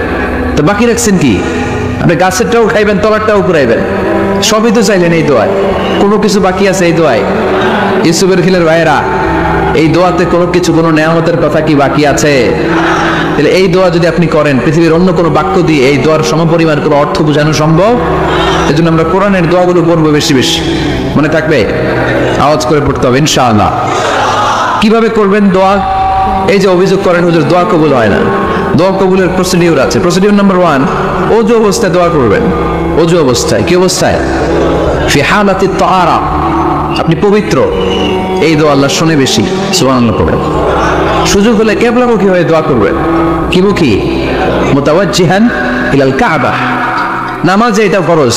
তো বাকি রাখছেন কি? আপনি গাছেরটাও খাইবেন, তলারটাও পুরাইবেন, সবই তো চাইলেন এই দোয়ায়। কোনো কিছু বাকি আছে এই দোয়ায়? ইউসুফের খিলের ভাইয়েরা, এই দোয়াতে কোনো কিছু, কোনো নেয়ামতের কথা কি বাকি আছে? তাহলে এই দোয়া যদি আপনি করেন, পৃথিবীর অন্য কোনো বাক্য দিয়ে এই দোয়ার সমপরিমাণ কোনো অর্থ বোঝানো সম্ভব? এই জন্য আমরা কোরআনের দোয়াগুলো পড়বো বেশি বেশি, মনে থাকবে? আওয়াজ করে পড়তে হবে ইনশাআল্লাহ। কিভাবে করবেন দোয়া? এই যে অভিযোগ করেন হুজুর দোয়া কবুল হয় না, দোয়া কবুলের প্রসিডিউর আছে। প্রসিডিউর নাম্বার 1, ওযু অবস্থায় দোয়া করবেন। ওযু অবস্থায়, কি অবস্থায়? ফি হালাতি তাহারা, আপনি পবিত্র, এই দোয়া আল্লাহ শুনে বেশি, সুবহানাল্লাহ পড়বেন। সুযোগ হলে কিবলামুখী হয়ে দোয়া করবেন। কি মুখী? মুতাওয়াজ্জিহান ইলাল কাবা। নামাজে এটা ফরজ,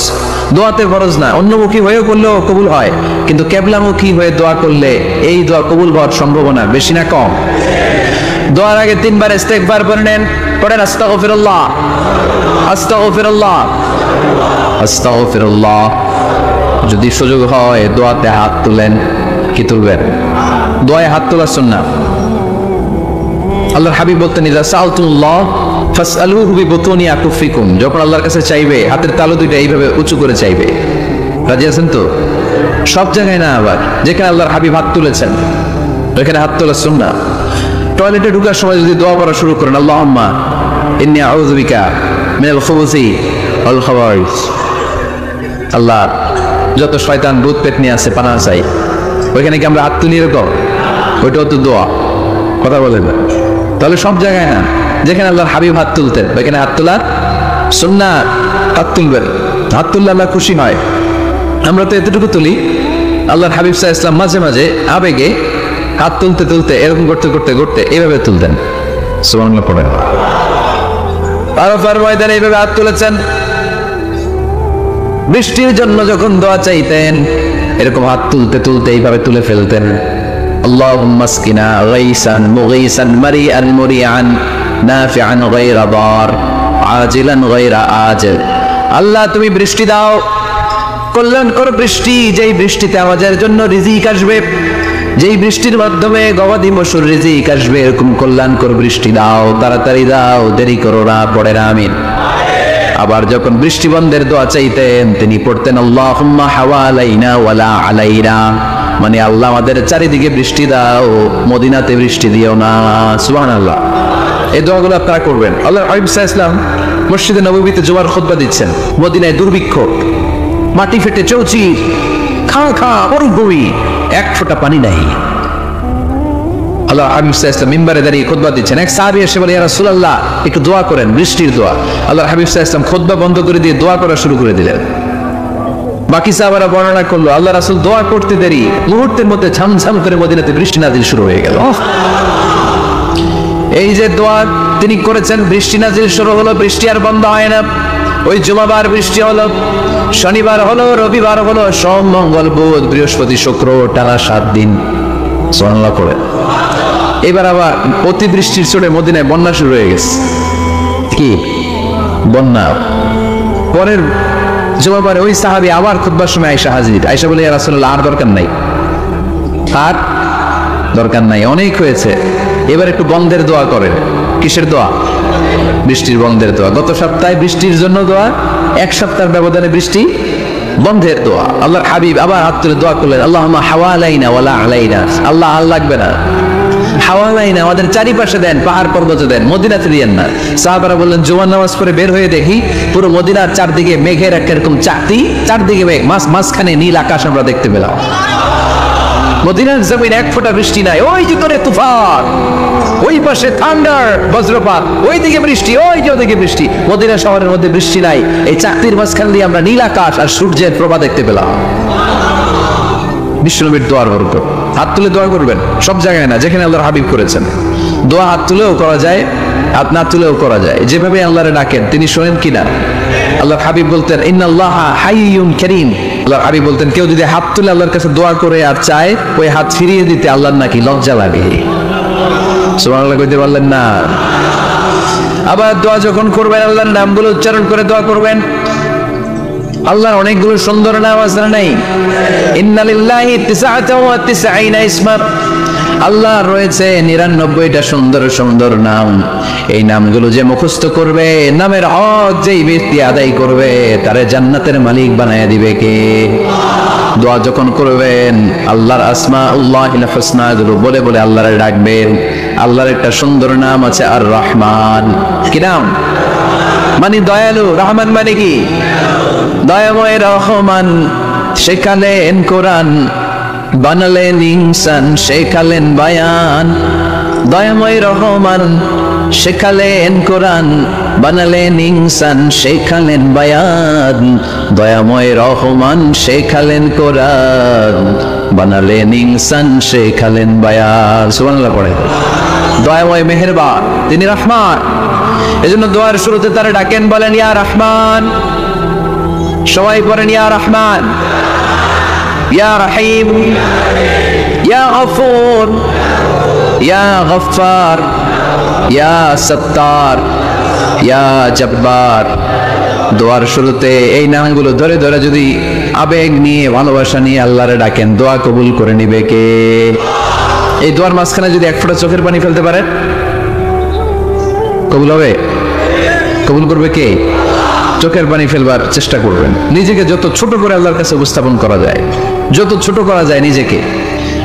দোয়াতে ফরজ না। অন্যমুখী হয়েও করলেও কবুল হয়, কিন্তু কিবলামুখী হয়ে দোয়া করলে এই দোয়া কবুল হওয়ার সম্ভাবনা বেশি না কম? দোয়ার আগে 3 বার ইস্তেগফার পড়ে নেন, পড়েন আস্তাগফিরুল্লাহ, আস্তাগফিরুল্লাহ, আস্তাগফিরুল্লাহ। যদি সুযোগ হয় দোয়াতে হাত তুলেন। কি তুলবেন? দোয়ায় হাত তোলা সুন্নাহ। আল্লাহর হাবিব বলতেন, ইযা সাআলতুল্লাহ ফাসআলুহু বিবুতুনি আকুফিকুম, যখন আল্লাহর কাছে চাইবে হাতের তালু দুইটা এইভাবে উঁচু করে চাইবে। রাজি আছেন তো? সব জায়গায় না, আবার যেখানে আল্লাহর হাবিব হাত তুলেছেন ওখানে হাত তোলা সুন্নাহ। টয়লেটে ঢোকার সময় যদি দোয়া পড়া শুরু করেন, আল্লাহুম্মা ইন্নী আউযু বিকা মিনাল খুবুসি ওয়াল খাবাইস, আল্লাহ যত শয়তান ভূত পেতনি আছে পানা চাই, ওইখানে কি আমরা হাত তুলি এরকম? ওইটাও তো দোয়া। কথা বলেন? তাহলে সব জায়গায় না, যেখানে আল্লাহর হাবিব হাত তুলতেন ওইখানে হাত তোলা সুন্নাহ। হাত তুলবেন, হাত তুললে আল্লাহ খুশি হয়। আমরা তো এতটুকু তুলি, আল্লাহর হাবিব সাল্লাল্লাহু আলাইহি ওয়াসাল্লাম মাঝে মাঝে আবেগে হাত তুলতে তুলতে এরকম করতে করতে করতে এইভাবে তুলতেন। সুবহানাল্লাহ পড়েন। আরাফার ময়দানে এইভাবে হাত তুলেছেন। বৃষ্টির জন্য যখন দোয়া চাইতেন এরকম হাত তুলতে তুলতে এইভাবে তুলে ফেলতেন। আল্লাহুম্মা আসকিনা গাইসান মুগীসান মারিআন মুরিআন নাফিআন গায়রা দার আজিলান গায়রা আজিল। আল্লাহ তুমি বৃষ্টি দাও, কল্যাণকর বৃষ্টি, যেই বৃষ্টিতে আমাদের জন্য রিজিক আসবে, যেই বৃষ্টির মাধ্যমে গবাদি পশুর রিজিক আসবে, এরকম কল্যাণকর বৃষ্টি দাও, তাড়াতাড়ি দাও, দেরি করো না। পড়েন আমিন। আবার যখন বৃষ্টি বন্ধের দোয়া চাইতেন তিনি পড়তেন আল্লাহুম্মা হাওয়ালাইনা ওয়ালা আলাইনা, মানে আল্লাহ আমাদের চারিদিকে বৃষ্টি দাও, মদিনাতে বৃষ্টি দিও না। সুবহানাল্লাহ। এই দোয়াগুলো আপনারা করবেন। আল্লাহর হাবিব সাল্লাল্লাহু আলাইহি ওয়াসাল্লাম মসজিদে নববীতে জুমার খুতবা দিচ্ছেন। মদিনায় দুর্ভিক্ষ, মাটি ফেটে চৌচির, খা খা মরুভূমি, এক ফোঁটা পানি নাই। আল্লাহ হাবিব সাল্লাল্লাহু আলাইহি ওয়াসাল্লাম মিম্বারে দাঁড়িয়ে খুতবা দিচ্ছেন। এক সাহাবী এসে বলে, ইয়া রাসূলুল্লাহ একটু দোয়া করেন, বৃষ্টির দোয়া। আল্লাহ হাবিব সাল্লাল্লাহু আলাইহি ওয়াসাল্লাম খুতবা বন্ধ করে দিয়ে দোয়া করা শুরু করে দিলেন। বাকি সাহাবারা বর্ণনা করলো, আল্লাহ রাসূল দোয়া করতে দেরি, মুহূর্তের মধ্যে ঝমঝম করে মদিনাতে বৃষ্টি নাজিল শুরু হয়ে গেল। এই যে দোয়া তিনি করেছেন, বৃষ্টি নাজিল শুরু হলো, বৃষ্টি আর বন্ধ হয় না। ওই জুমাবার বৃষ্টি হলো, শনিবার হলো, রবিবার হলো, সোম মঙ্গল বুধ বৃহস্পতি শুক্র, টানা 7 দিন। সুবহানাল্লাহ করে। এবার আবার অতিবৃষ্টির চোটে মদিনায় বন্যা শুরু হয়ে গেছে। কি বন্যা? পরের জুমাবারে ওই সাহাবী আবার খুতবার সময় আয়েশা হাজির। আয়েশা বলে, ইয়া রাসূলুল্লাহ আর দরকার নাই, আর দরকার নাই, অনেক হয়েছে, এবার একটু বন্ধের দোয়া করেন। কিসের দোয়া? বৃষ্টির বন্ধের দোয়া। গত সপ্তাহে বৃষ্টির জন্য দোয়া, 1 সপ্তাহের ব্যবধানে বৃষ্টি বন্ধের দোয়া। আল্লাহর হাবিব আবার হাত তুলে দোয়া করলেন, আল্লাহুম্মা হাওয়ালাইনা ওয়ালা আলাইনা, আল্লাহ আর লাগবে না, হাওয়ালাইনা আমাদের চারিপাশে দেন, পাহাড় পর্বতে দেন, মদিনাতে দিয়েন না। সাহাবারা বললেন, জুমার নামাজ পড়ে বের হয়ে দেখি পুরো মদিনার চারদিকে মেঘের এরকম চাকতি, চারদিকে মেঘ, মাঝখানে নীল আকাশ আমরা দেখতে পেলাম। মদিনার জমিন 1 ফোঁটা বৃষ্টি নাই। ওই যে করে তুফান, ওই পাশে থান্ডার বজ্রপাত, ওই দিকে বৃষ্টি, ওই যে ওদিকে বৃষ্টি। মদিনা শহরের মধ্যে বৃষ্টি নাই, এই চাকতির মাঝখান দিয়ে আমরা নীল আকাশ আর সূর্যের প্রভা দেখতে পেলাম। বিশ্বনবীর দোয়ার বরকত। হাত তুলে দোয়া করবেন, সব জায়গায় না, যেখানে আল্লাহর হাবিব করেছেন। দোয়া হাত তুলেও করা যায়, হাত না তুলেও করা যায়, যেভাবে আল্লাহরে ডাকেন তিনি শোনেন কিনা। আল্লাহর হাবিব বলতেন ইন্নাল্লাহা হাইয়ুন কারীম। আল্লাহর হাবিব বলতেন কেউ যদি হাত তুলে আল্লাহর কাছে দোয়া করে আর চায়, ওই হাত ফিরিয়ে দিতে আল্লাহর নাকি লজ্জা লাগে। সুবহানাল্লাহ কইতে পারলেন না? আবার দোয়া যখন করবেন আল্লাহর নামগুলো উচ্চারণ করে দোয়া করবেন। আল্লাহর অনেকগুলো সুন্দর নাম আছে না নাই? ইন্না লিল্লাহি 99 ইসমা, আল্লাহ রয়েছে 99টা সুন্দর সুন্দর নাম। এই নামগুলো যে মুখস্থ করবে, নামের হক যেই ব্যক্তি আদায় করবে, তারে জান্নাতের মালিক বানায় দিবে কে? দোয়া যখন করবেন আল্লাহর আসমাউল্লাহিল হুসনা বলে বলে আল্লাহরে ডাকবেন। আল্লাহর একটা সুন্দর নাম আছে আর রহমান। কি নাম? মানে দয়ালু। রহমান মানে কি? দয়াময়। রহমান শেখালেন কোরআন, বানালেন ইনসান, শেখালেন বায়ান। দয়াময় রহমান শেখালেন কোরআন, বানালেন ইনসান, শেখালেন বায়ান। দয়াময় রহমান শেখালেন কোরআন, বানালেন ইনসান, শেখালেন বায়ান। সুবহানাল্লাহ পড়ে। দয়াময় মেহেরবান, তিনি রহমান। এজন্য দোয়ার শুরুতে তারা ডাকেন, বলেন ইয়া রহমান। সবাই পড়েন ইয়া রহমান, ইয়া রহিম, ইয়া গফুর, ইয়া গফফার, ইয়া সত্তার, ইয়া জব্বার। দোয়ার শুরুতে এই নামগুলো ধরে ধরে যদি আবেগ নিয়ে, ভালোবাসা নিয়ে আল্লাহরে ডাকেন, দোয়া কবুল করে নিবে কে? এই দোয়ার মাঝখানে যদি এক ফোঁটা চোখের পানি ফেলতে পারেন, কবুল হবে? কবুল করবে কে? চোখের পানি ফেলবার চেষ্টা করবেন। নিজেকে যত ছোট করে আল্লাহর কাছে উপস্থাপন করা যায়, যত ছোট করা যায় নিজেকে।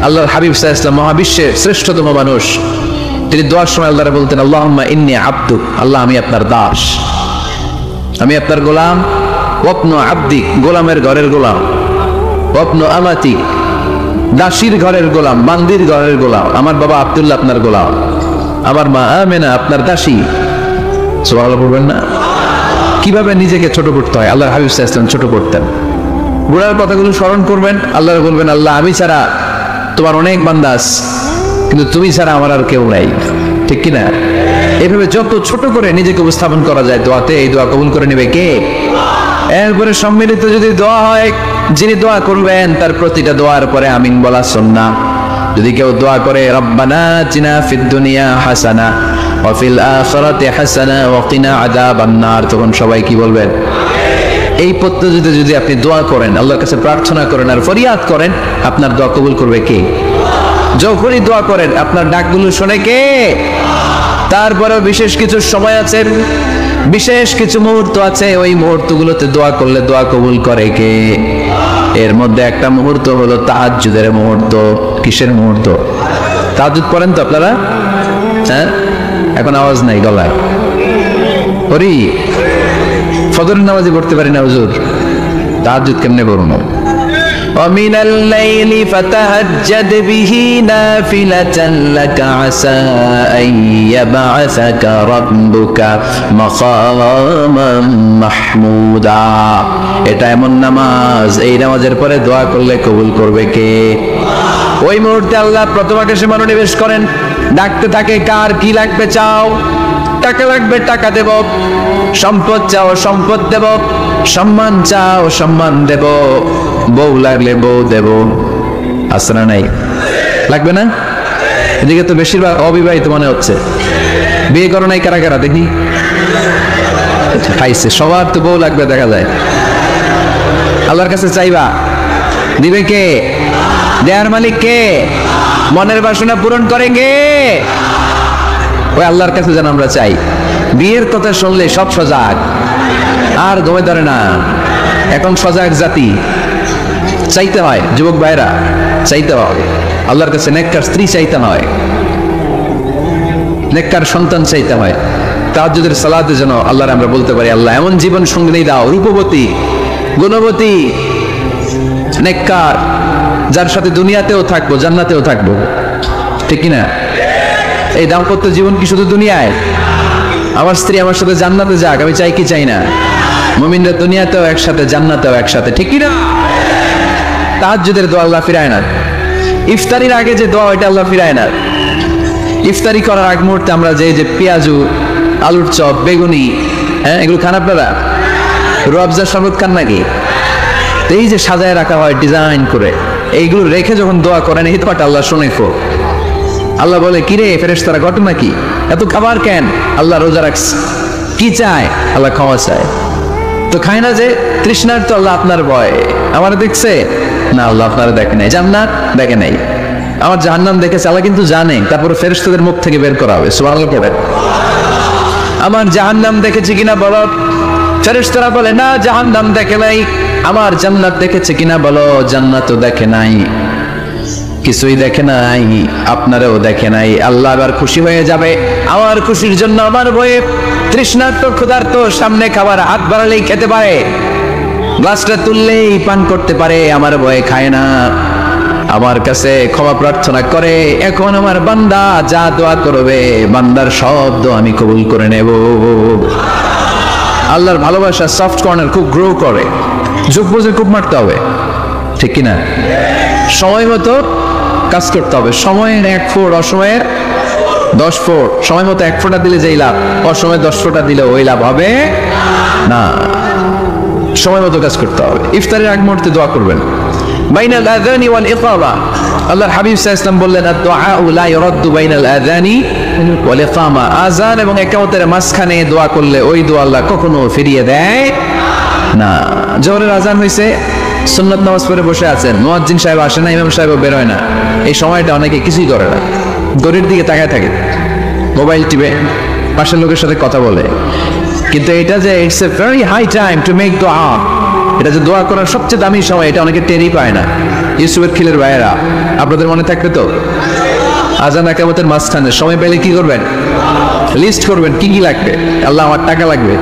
আল্লাহর হাবিব সাল্লাল্লাহু আলাইহি ওয়াসাল্লাম মহাবিশ্বের শ্রেষ্ঠতম মানুষ, তিনি দোয়ার সময় আল্লাহরে বলতেন আল্লাহুম্মা ইন্নী আবদুক, আল্লাহ আমি আপনার দাস, আমি আপনার গোলাম। ওয়াবনু আবদিক, গোলামের ঘরের গোলাম। ওয়াবনু আমাতিক, দাসীর ঘরের গোলাম, বান্দির ঘরের গোলাম। আমার বাবা আব্দুল্লাহ আপনার গোলাম, আমার মা আমেনা আপনার দাসী। সুবহানাল্লাহ বলবেন না? কিভাবে নিজেকে ছোট করতে হয় আল্লাহর হাবিব সাল্লাল্লাহু আলাইহি ওয়াসাল্লাম ছোট করতেন। গোড়ার কথাগুলো স্মরণ করবেন, আল্লাহরে বলবেন আল্লাহ আমি ছাড়া তোমার অনেক বান্দাস, কিন্তু তুমি ছাড়া আমার আর কেউ নাই। ঠিক কিনা? এইভাবে যত ছোট করে নিজেকে উপস্থাপন করা যায় দোয়াতে, এই দোয়া কবুল করে নেবে কে? এরপরে সম্মিলিত যদি দোয়া হয়, যিনি দোয়া করবেন তার প্রতিটা দোয়ার পরে আমিন বলা সুন্নাহ। যদি কেউ দোয়া করে রব্বানা আতিনা ফিদ দুনিয়া হাসানা ওয়া ফিল আখিরাতি হাসানা ওয়া কিনা আযাবান নার, তখন সবাই কি বলবেন? এই পদ্ধতিতে যদি আপনি দোয়া করেন, আল্লাহর কাছে প্রার্থনা করেন আর ফরিয়াদ করেন, আপনার দোয়া কবুল করবে কে? যখনই দোয়া করেন আপনার ডাকগুলো শোনে কে? তারপরেও বিশেষ কিছু সময় আছে, বিশেষ কিছু মুহূর্ত আছে, ওই মুহূর্তগুলোতে দোয়া করলে দোয়া কবুল করে কে? এর মধ্যে একটা মুহূর্ত হলো তাহাজ্জুদের মুহূর্ত। কিসের মুহূর্ত? তাহাজ্জুদ পড়েন তো আপনারা? হ্যাঁ, এখন আওয়াজ নাই গলায়। পড়ি? ফজরের নামাজই পড়তে পারি না হুজুর, তাহাজ্জুদ কেমনে পড়ব? ومن الليل فتهجد به نافلة لك عسى أن يبعثك ربك مقاما محمودا। এটা এমন নামাজ, এই নামাজের পরে দোয়া করলে কবুল করবে কে? ওই মুহূর্তে আল্লাহ প্রথম আকাশে মনোনিবেশ করেন, ডাকতে থাকে কার কি লাগবে চাও? টাকা লাগবে টাকা দেব, সম্পদ চাও সম্পদ দেব, সম্মান চাও সম্মান দেব, বউ লাগলে বউ দেব। আসরা নাই? লাগবে না? এদিকে তো বেশিরভাগ অবিবাহিত মনে হচ্ছে। বিয়ে করো নাই কারা কারা দেখি? খাইছে। সবার তো বউ লাগবে দেখা যায়। আল্লাহর কাছে চাইবা, দিবে কে? দেয়ার মালিক কে? মনের বাসনা পূরণ করে কে? ওই আল্লাহর কাছে যেন আমরা চাই। বিয়ের কথা শুনলে সব সজাগ, আর ঘুমে ধরে না। এখন সজাগ জাতি, চাইতে হয়। যুবক ভাইরা চাইতে হয় আল্লাহর কাছে, নেককার স্ত্রী চাইতে হয়, নেককার সন্তান চাইতে হয়। তাহাজ্জুদের সালাতে যেন আল্লাহর আমরা বলতে পারি আল্লাহ এমন জীবন সঙ্গিনী দাও, রূপবতী, গুণবতী, নেককার, যার সাথে দুনিয়াতেও থাকবো জান্নাতেও থাকবো। ঠিক কিনা? এই দাম্পত্য জীবন কি শুধু দুনিয়ায়? আমার স্ত্রী আমার সাথে জান্নাতে যাক, আমি চাই কি চাই না? মুমিনরা দুনিয়াতেও একসাথে জান্নাতেও একসাথে। ঠিক কিনা? তাহাজ্জুদের দোয়া আল্লাহ ফিরায় না। ইফতারির আগে যে দোয়া ওইটা আল্লাহ ফিরায় না। ইফতারি করার আগ মুহূর্তে আমরা যে পেঁয়াজু, আলুর চপ, বেগুনি, হ্যাঁ এগুলো খান আপনারা? রুয়াবজার শরবত খান নাকি? এই যে সাজায় রাখা হয় ডিজাইন করে, এইগুলো রেখে যখন দোয়া করেন এই দোয়াটা আল্লাহ শুনে খো। আল্লাহ বলে কিরে ফেরেশতারা ঘটনা কি, এত খাবার কেন? আল্লাহ রোজা রাখছে, কি চায়? আল্লাহ ক্ষমা চায়। তো খায় না যে তৃষ্ণার, তো আল্লাহ আপনার ভয় আমার দেখছে না, আল্লাহ আপনারা দেখে নাই। জান্নাত দেখে নাই, আমার জাহান্নাম দেখেছে আল্লাহ কিন্তু জানে, তারপরে ফেরেশতাদের মুখ থেকে বের করা হবে। সুবহানাল্লাহ পড়েন। আমার জাহান্নাম দেখেছে কিনা বলো। ফেরেশতারা বলে না জাহান্নাম দেখে নাই। আমার জান্নাত দেখেছে কিনা বলো। জান্নাতও দেখে নাই, কিছুই দেখে নাই, আপনারাও দেখে নাই। আল্লাহ আবার খুশি হয়ে যাবে। আমার খুশির জন্য আমার ভয়ে তৃষ্ণার্ত ক্ষুধার্ত সামনে খাবার হাত বাড়ালেই খেতে পারে, গ্লাসটা তুললেই পান করতে পারে, আমার ভয়ে খায় না, আমার কাছে ক্ষমা প্রার্থনা করে। এখন আমার বান্দা যা দোয়া করবে বান্দার সব দোয়া আমি কবুল করে নেব। আল্লাহর ভালোবাসা সফট কর্নার খুব গ্রো করে, যোগ বুঝে খুব মারতে হবে, ঠিক কিনা? সময় মতো কাজ করতে হবে। সময়ের 1 ফোঁট, অসময়ের 10 ফোঁট। সময় মতো 1 ফোঁটা দিলে যেই লাভ, অসময়ে 10 ফোঁটা দিলে ওই লাভ হবে না। সময় মতো কাজ করতে হবে। ইফতারের আগ মুহূর্তে দোয়া করবেন। বাইনাল আযানি ওয়াল ইকামা, আল্লাহর হাবিব সাল্লাল্লাহু আলাইহি ওয়াসাল্লাম বললেন আদ-দুআ লা ইউরাদ্দু বাইনাল আযানি ওয়াল ইকামা, আযান এবং ইকামতের মাঝখানে দোয়া করলে ওই দোয়া আল্লাহ কখনো ফিরিয়ে দেয় না। জোহরের আযান হইছে, সুন্নাত নামাজ পড়ে বসে আছেন, মুয়াজ্জিন সাহেব আসে না, ইমাম সাহেব বের হয় না, এই সময়টা অনেকে কিছুই করে না, ঘড়ির দিকে তাকায় থাকে, মোবাইল টিপে, পাশের লোকের সাথে কথা বলে। কিন্তু এটা যে it's a very high time to make দোয়া, এটা যে দোয়া করার সবচেয়ে দামি সময়, এটা অনেকে টেরই পায় না। ইউসুফের খিলের ভাইয়েরা, আপনাদের মনে থাকবে তো? আযান ইকামতের মাঝখানে সময় পেলে কি করবেন? লিস্ট করবেন কি কি লাগবে। আল্লাহ আমার টাকা লাগবে,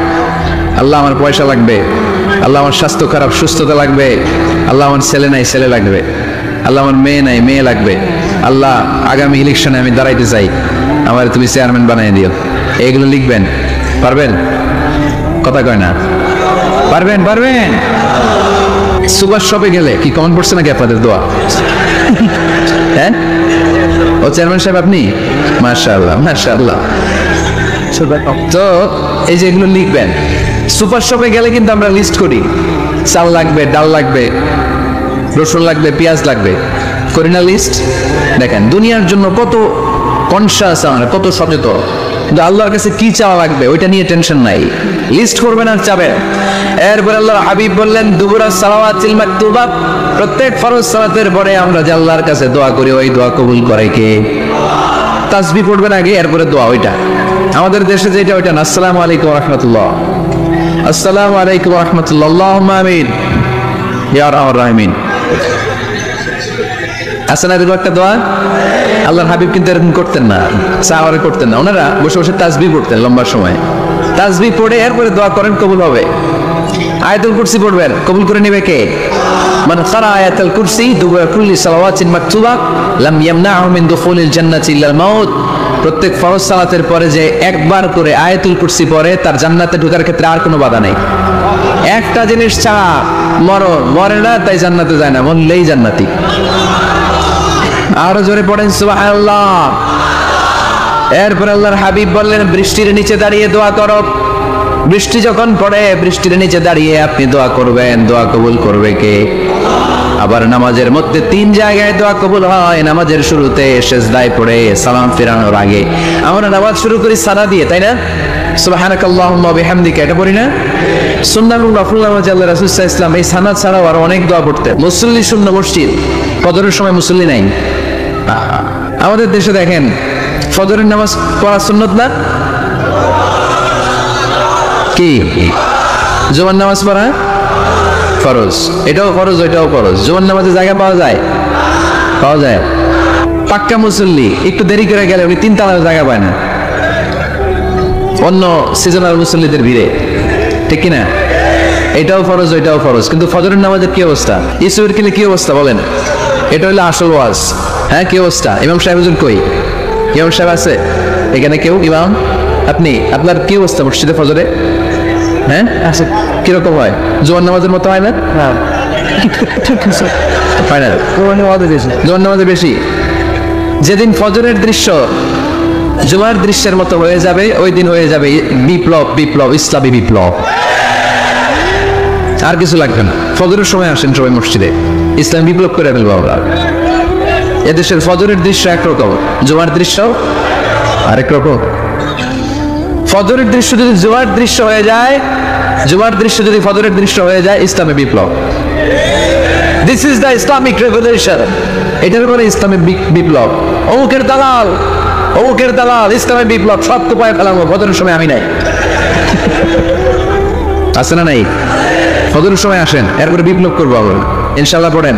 আল্লাহ আমার পয়সা লাগবে, আল্লাহ আমার স্বাস্থ্য খারাপ সুস্থতা লাগবে, আল্লাহ আমার ছেলে নাই ছেলে লাগবে, আল্লাহ আমার মেয়ে নাই মেয়ে লাগবে, আল্লাহ আগামী ইলেকশনে আমি দাঁড়াইতে চাই, আমার তুমি চেয়ারম্যান বানিয়ে দিও। এগুলো লিখবেন, পারবেন? কথা কয় না, পারবেন? পারবেন? সুপার শপে গেলে কি কমন পড়ছে নাকি আপনাদের দোয়া? হ্যাঁ, ও চেয়ারম্যান সাহেব আপনি? মাশাআল্লাহ মাশাআল্লাহ। তো এই যে এগুলো লিখবেন। সুপার শপে গেলে কিন্তু আমরা লিস্ট করি, চাল লাগবে, ডাল লাগবে, রসুন লাগবে, পেঁয়াজ লাগবে, করি না লিস্ট? দেখেন দুনিয়ার জন্য কত কনশাস আমরা, কত সচেতন, কিন্তু আল্লাহর কাছে কি চাওয়া লাগবে ওইটা নিয়ে টেনশন নাই, লিস্ট করবেন আর চাবেন। এরপর আল্লাহর হাবিব বললেন দুবুরা সালাওয়াতিল মাকতুবা, প্রত্যেক ফরজ সালাতের পরে আমরা যে আল্লাহর কাছে দোয়া করি ওই দোয়া কবুল করে কে? তাসবিহ পড়বেন আগে, এরপরে দোয়া। ওইটা আমাদের দেশে যেটা ওইটা না। আসসালামু আলাইকুম ওয়া রাহমাতুল্লাহ, আসসালামু আলাইকুম ওয়া রাহমাতুল্লাহ, আল্লাহুম্মা আমিন ইয়া আরহামার রাহিমিন। আসলে এরকম একটা দোয়া আল্লাহর হাবিব কিন্তু এরকম করতেন না, সাহাবারা করতেন না, ওনারা বসে বসে তাসবিহ পড়তেন লম্বা সময়। তাসবিহ পড়ে এরপরে দোয়া করেন, কবুল হবে। আয়াতুল কুরসি পড়বেন, কবুল করে নেবে কে? মান ক্বারা আয়াতুল কুরসি দুবুরা কুল্লি সালাওয়াতিন মাকতুবা লাম ইয়ামনাহু মিন দুখুলিল জান্নাতি ইল্লাল মাউত। প্রত্যেক ফরজ সালাতের পরে যে একবার করে আয়াতুল কুরসি পড়ে তার জান্নাতে ঢোকার ক্ষেত্রে আর কোনো বাধা নেই। একটা জিনিস ছাড়া, মরণ, মরে না তাই জান্নাতে যায় না, মরলেই জান্নাতি। আরো জোরে পড়েন সুবহানাল্লাহ। এরপর আল্লাহর হাবিব বললেন বৃষ্টির নিচে দাঁড়িয়ে দোয়া করো। বৃষ্টি যখন পড়ে বৃষ্টির নিচে দাঁড়িয়ে আপনি দোয়া করবেন, দোয়া কবুল করবে কে? আবার নামাজের মধ্যে 3 জায়গায় দোয়া কবুল হয়। নামাজের শুরুতে, সেজদায় পড়ে, সালাম ফেরানোর আগে। আমরা নামাজ শুরু করি সানা দিয়ে, তাই না? সুবহানাকাল্লাহুম্মা ওয়া বিহামদিকা, এটা পড়ি না? সুন্নাহ এবং নফল নামাজে আল্লাহ রাসূল সাল্লাল্লাহু আলাইহি ওয়াসাল্লাম এই সানা ছাড়াও আরো অনেক দোয়া পড়তেন। মুসল্লি শূন্য মসজিদ, ফজরের সময় মুসল্লি নাই। আমাদের দেশে দেখেন ফজরের নামাজ পড়া সুন্নত না? কি জুমার নামাজ পড়া ফরজ, এটাও ফরজ ওইটাও ফরজ। জুমার নামাজে জায়গা পাওয়া যায়? পাওয়া যায়। পাক্কা মুসল্লি একটু দেরি করে গেলে উনি 3 তলার জায়গা পায় না অন্য সিজনাল মুসল্লিদের ভিড়ে, ঠিক কিনা? এটাও ফরজ ওইটাও ফরজ। কিন্তু ফজরের নামাজের কি অবস্থা? ইসুরের কিলে কি অবস্থা বলেন? এটা হলো আসল ওয়াজ। হ্যাঁ, কি অবস্থা? ইমাম সাহেব হুজুর কই? ইমাম সাহেব আছে এখানে? কেউ ইমাম? আপনি, আপনার কি অবস্থা মসজিদে ফজরে? হ্যাঁ, কিরকম হয়? জোয়ার নামাজের মতো হয় না? ফাইনাল নামাজে বেশি। যেদিন ফজরের দৃশ্য জুমার দৃশ্যের মতো হয়ে যাবে, ওই দিন হয়ে যাবে বিপ্লব, বিপ্লব, ইসলামী বিপ্লব। আর কিছু লাগবে না। ফজরের সময় আসেন সবাই মসজিদে, ইসলাম বিপ্লব করে ফেলবো আমরা। এদেশের ফজরের দৃশ্য একরকম, জুমার দৃশ্য আরেক রকম। ফজরের দৃশ্য যদি জুমার দৃশ্য হয়ে যায়, জুমার দৃশ্য যদি ফজরের দৃশ্য হয়ে যায়, ইসলামী বিপ্লব। This is the Islamic revolution. এটার মানে ইসলামী বিপ্লব। অমুকের দালাল, অমুকের দালাল, ইসলামী বিপ্লব সব কোপায় ফেলাবো। ফজরের সময় আমি নাই, আছে না নাই? ফজরের সময় আসেন, এরপরে বিপ্লব করবো আবার ইনশাআল্লাহ। পড়েন।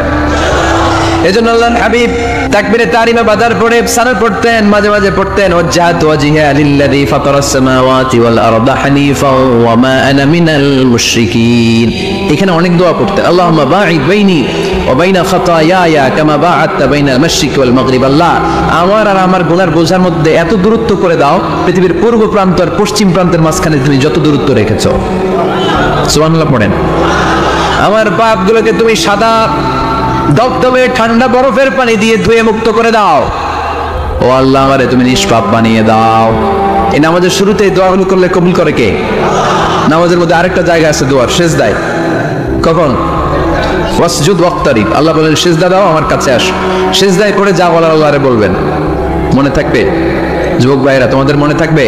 এজন্য আল্লাহর হাবিব তাকবীরে তাহরিমা বাদার পড়ে সানা পড়তেন, মাঝে মাঝে পড়তেন ওয়াজহাতু ওয়াজহিয়া লিল্লাযী ফাতারাস সামাওয়াতি ওয়াল আরদা হানিফা ওয়া মা আনা মিনাল মুশরিকিন। এখানে অনেক দোয়া পড়তেন। আল্লাহুম্মা বাঈদ বাইনি ওয়া বাইনা খাতায়ায়া কামা বাআদতা বাইনাল মাশরিকি ওয়াল মাগরিব। আল্লাহ, আমার আর আমার গুনার বোঝার মধ্যে এত দূরত্ব করে দাও, পৃথিবীর পূর্ব প্রান্ত আর পশ্চিম প্রান্তের মাঝখানে তুমি যত দূরত্ব রেখেছো। সুবহানাল্লাহ পড়েন। আমার পাপগুলোকে তুমি সাদা দবদবে ঠান্ডা বরফের পানি দিয়ে ধুয়ে মুক্ত করে দাও। ও আল্লাহ, আমারে তুমি নিষ্পাপ বানিয়ে দাও। এই নামাজের শুরুতে এই দোয়াগুলো করলে কবুল করে কে? নামাজের মধ্যে আরেকটা জায়গা আছে দোয়ার, সেজদায়। কখন? ওয়াসজুদ ওয়াক্তারিব। আল্লাহ বলেন সেজদা দাও, আমার কাছে আসো। সেজদায় পড়ে যা বলার আল্লাহরে বলবেন। মনে থাকবে যুবক ভাইরা? তোমাদের মনে থাকবে?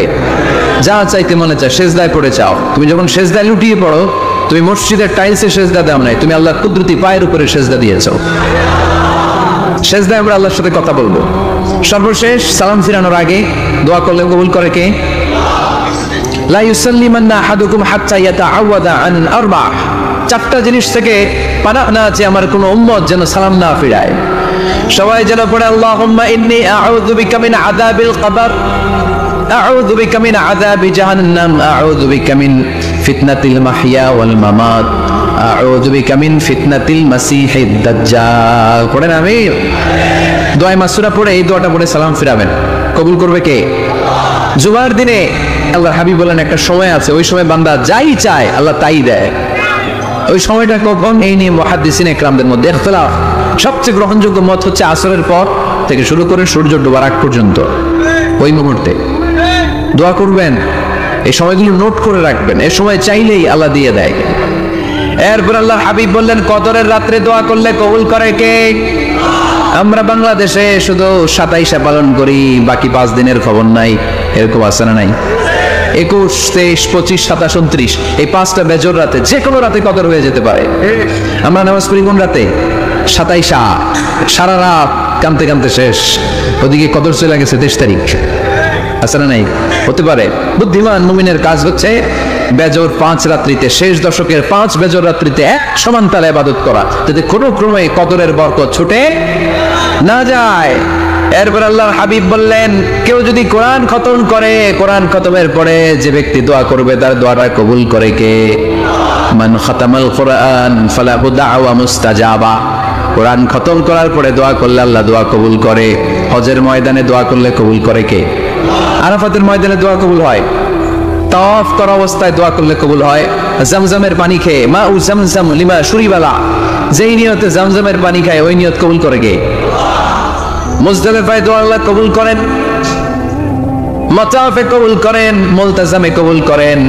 যা চাইতে মনে চায় সেজদায় পড়ে চাও। তুমি যখন সেজদায় লুটিয়ে পড়ো, তুমি মসজিদের টাইলসে সেজদা দাও নাই, তুমি আল্লাহর কুদরতি পায়ের উপরে সেজদা দিয়েছো। সেজদায় আমরা আল্লাহর সাথে কথা বলবো। সর্বশেষ সালাম ফিরানোর আগে দোয়া করলে কবুল করে কে? লা ইউসাল্লিমান্না আহাদুকুম হাত্তা ইয়াতাআওয়াদা আন আরবা। চারটা জিনিস থেকে পানাহ না আছে আমার কোন উম্মত যেন সালাম না ফিরায়। সবাই যেন পড়ে আল্লাহুম্মা ইন্নী আউযু বিকা মিন আযাবিল কবর, আউযু বিকা মিন আযাবি জাহান্নাম, আউযু বিকা মিন ফিতনাতিল মাহইয়া ওয়াল মামাত, আউযু বিকা মিন ফিতনাতিল মাসিহিদ দাজ্জাল। পড়েন আমিন। দোয়া মাসুরা পড়ে এই দোয়াটা পড়ে সালাম ফিরাবেন। কবুল করবে কে? জুমার দিনে আল্লাহর হাবিব বলেন একটা সময় আছে, ওই সময় বান্দা যাই চায় আল্লাহ তাই দেয়। ওই সময়টা কখন? এই নিয়ে মুহাদ্দিসিন ইকরামদের মধ্যে ইখতিলাফ। সবচেয়ে গ্রহণযোগ্য মত হচ্ছে আসরের পর থেকে শুরু করে সূর্য ডোবার আগ পর্যন্ত। ওই মুহূর্তে দোয়া করবেন, এই সময়গুলো নোট করে রাখবেন। এই সময় চাইলেই আল্লাহ দিয়ে দেয়। এরপর আল্লাহর হাবিব বললেন কদরের রাত্রে দোয়া করলে কবুল করে কে? আমরা বাংলাদেশে শুধু 27 পালন করি, বাকি 5 দিনের খবর নাই। এরকম আছে না নাই? 21, 23, 25, 27, 29 এই 5টা বেজর রাতে, যে কোনো রাতে কদর হয়ে যেতে পারে। আমরা নামাজ পড়ি কোন রাতে? 27। সারা রাত কানতে কানতে শেষ, ওদিকে কদর চলে গেছে 23 তারিখ। আছে না নাই? হতে পারে। বুদ্ধিমান মুমিনের কাজ হচ্ছে বেজর 5 রাত্রিতে, শেষ দশকের 5 বেজর রাত্রিতে এক সমান তালে ইবাদত করা, যাতে কোনো ক্রমে কদরের বরকত ছুটে না যায়। এরপর আল্লাহর হাবিব বললেন কেউ যদি কোরআন খতম করে, কোরআন খতমের পরে যে ব্যক্তি দোয়া করবে তার দোয়াটা কবুল করে কে? মান খাতামাল কোরআন ফালাহু দাওয়া মুস্তাজাবা। কোরআন খতম করার পরে দোয়া করলে আল্লাহ দোয়া কবুল করে। হজের ময়দানে দোয়া করলে কবুল করে কে? আরাফাতের ময়দানে দোয়া কবুল হয়। তাওয়াফ করা অবস্থায় দোয়া করলে কবুল হয়। জামজামের পানি খেয়ে মা উ জামজাম লিমা শুরিবালা, যেই নিয়তে জামজামের পানি খায় ওই নিয়ত কবুল করে কে? মুজদালিফায় দোয়া আল্লাহ কবুল করেন, মাতাফে কবুল করেন, মুলতাজামে কবুল করেন।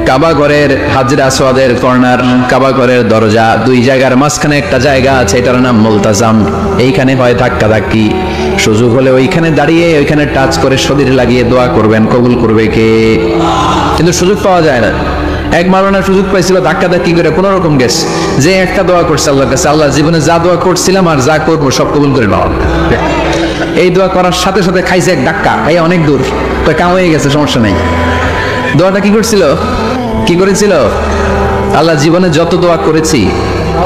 কাবা ঘরের হাজরে আসওয়াদের কর্নার, কাবা ঘরের দরজা, দুই জায়গার মাঝখানে একটা জায়গা আছে, এটার নাম মুলতাজাম। এইখানে হয় ধাক্কা ধাক্কি। সুযোগ হলে ওইখানে দাঁড়িয়ে ওইখানে টাচ করে শরীরে লাগিয়ে দোয়া করবেন, কবুল করবে কে? কিন্তু সুযোগ পাওয়া যায় না। এক মাওলানা সুযোগ পাইছিল, ধাক্কা ধাক্কি করে কোন রকম গেছে, যে একটা দোয়া করছে আল্লাহর কাছে, আল্লাহ জীবনে যা দোয়া করছিলাম আর যা করবো সব কবুল করে নাও। এই দোয়া করার সাথে সাথে খাইছে এক ধাক্কা, খাইয়া অনেক দূর, তো কাম হয়ে গেছে, সমস্যা নেই। দোয়াটা কি করছিল? কি করেছিল? আল্লাহ জীবনে যত দোয়া করেছি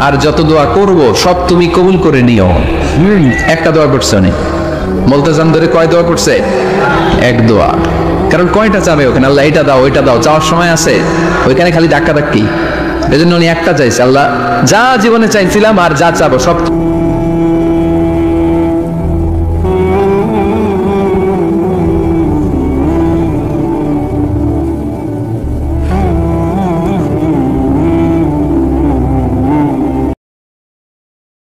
আর যত দোয়া করব সব তুমি কবুল করে নিও। একটা দোয়া করছে উনি। মুলতাজাম ধরে কয় দোয়া করছে? এক দোয়া। কারণ কয়টা চাবে ওখানে? আল্লাহ এটা দাও ওইটা দাও, চাওয়ার সময় আছে? ওইখানে খালি ধাক্কা ধাক্কি। এই জন্য উনি একটা চাইছে, আল্লাহ যা জীবনে চাইছিলাম আর যা চাবো সব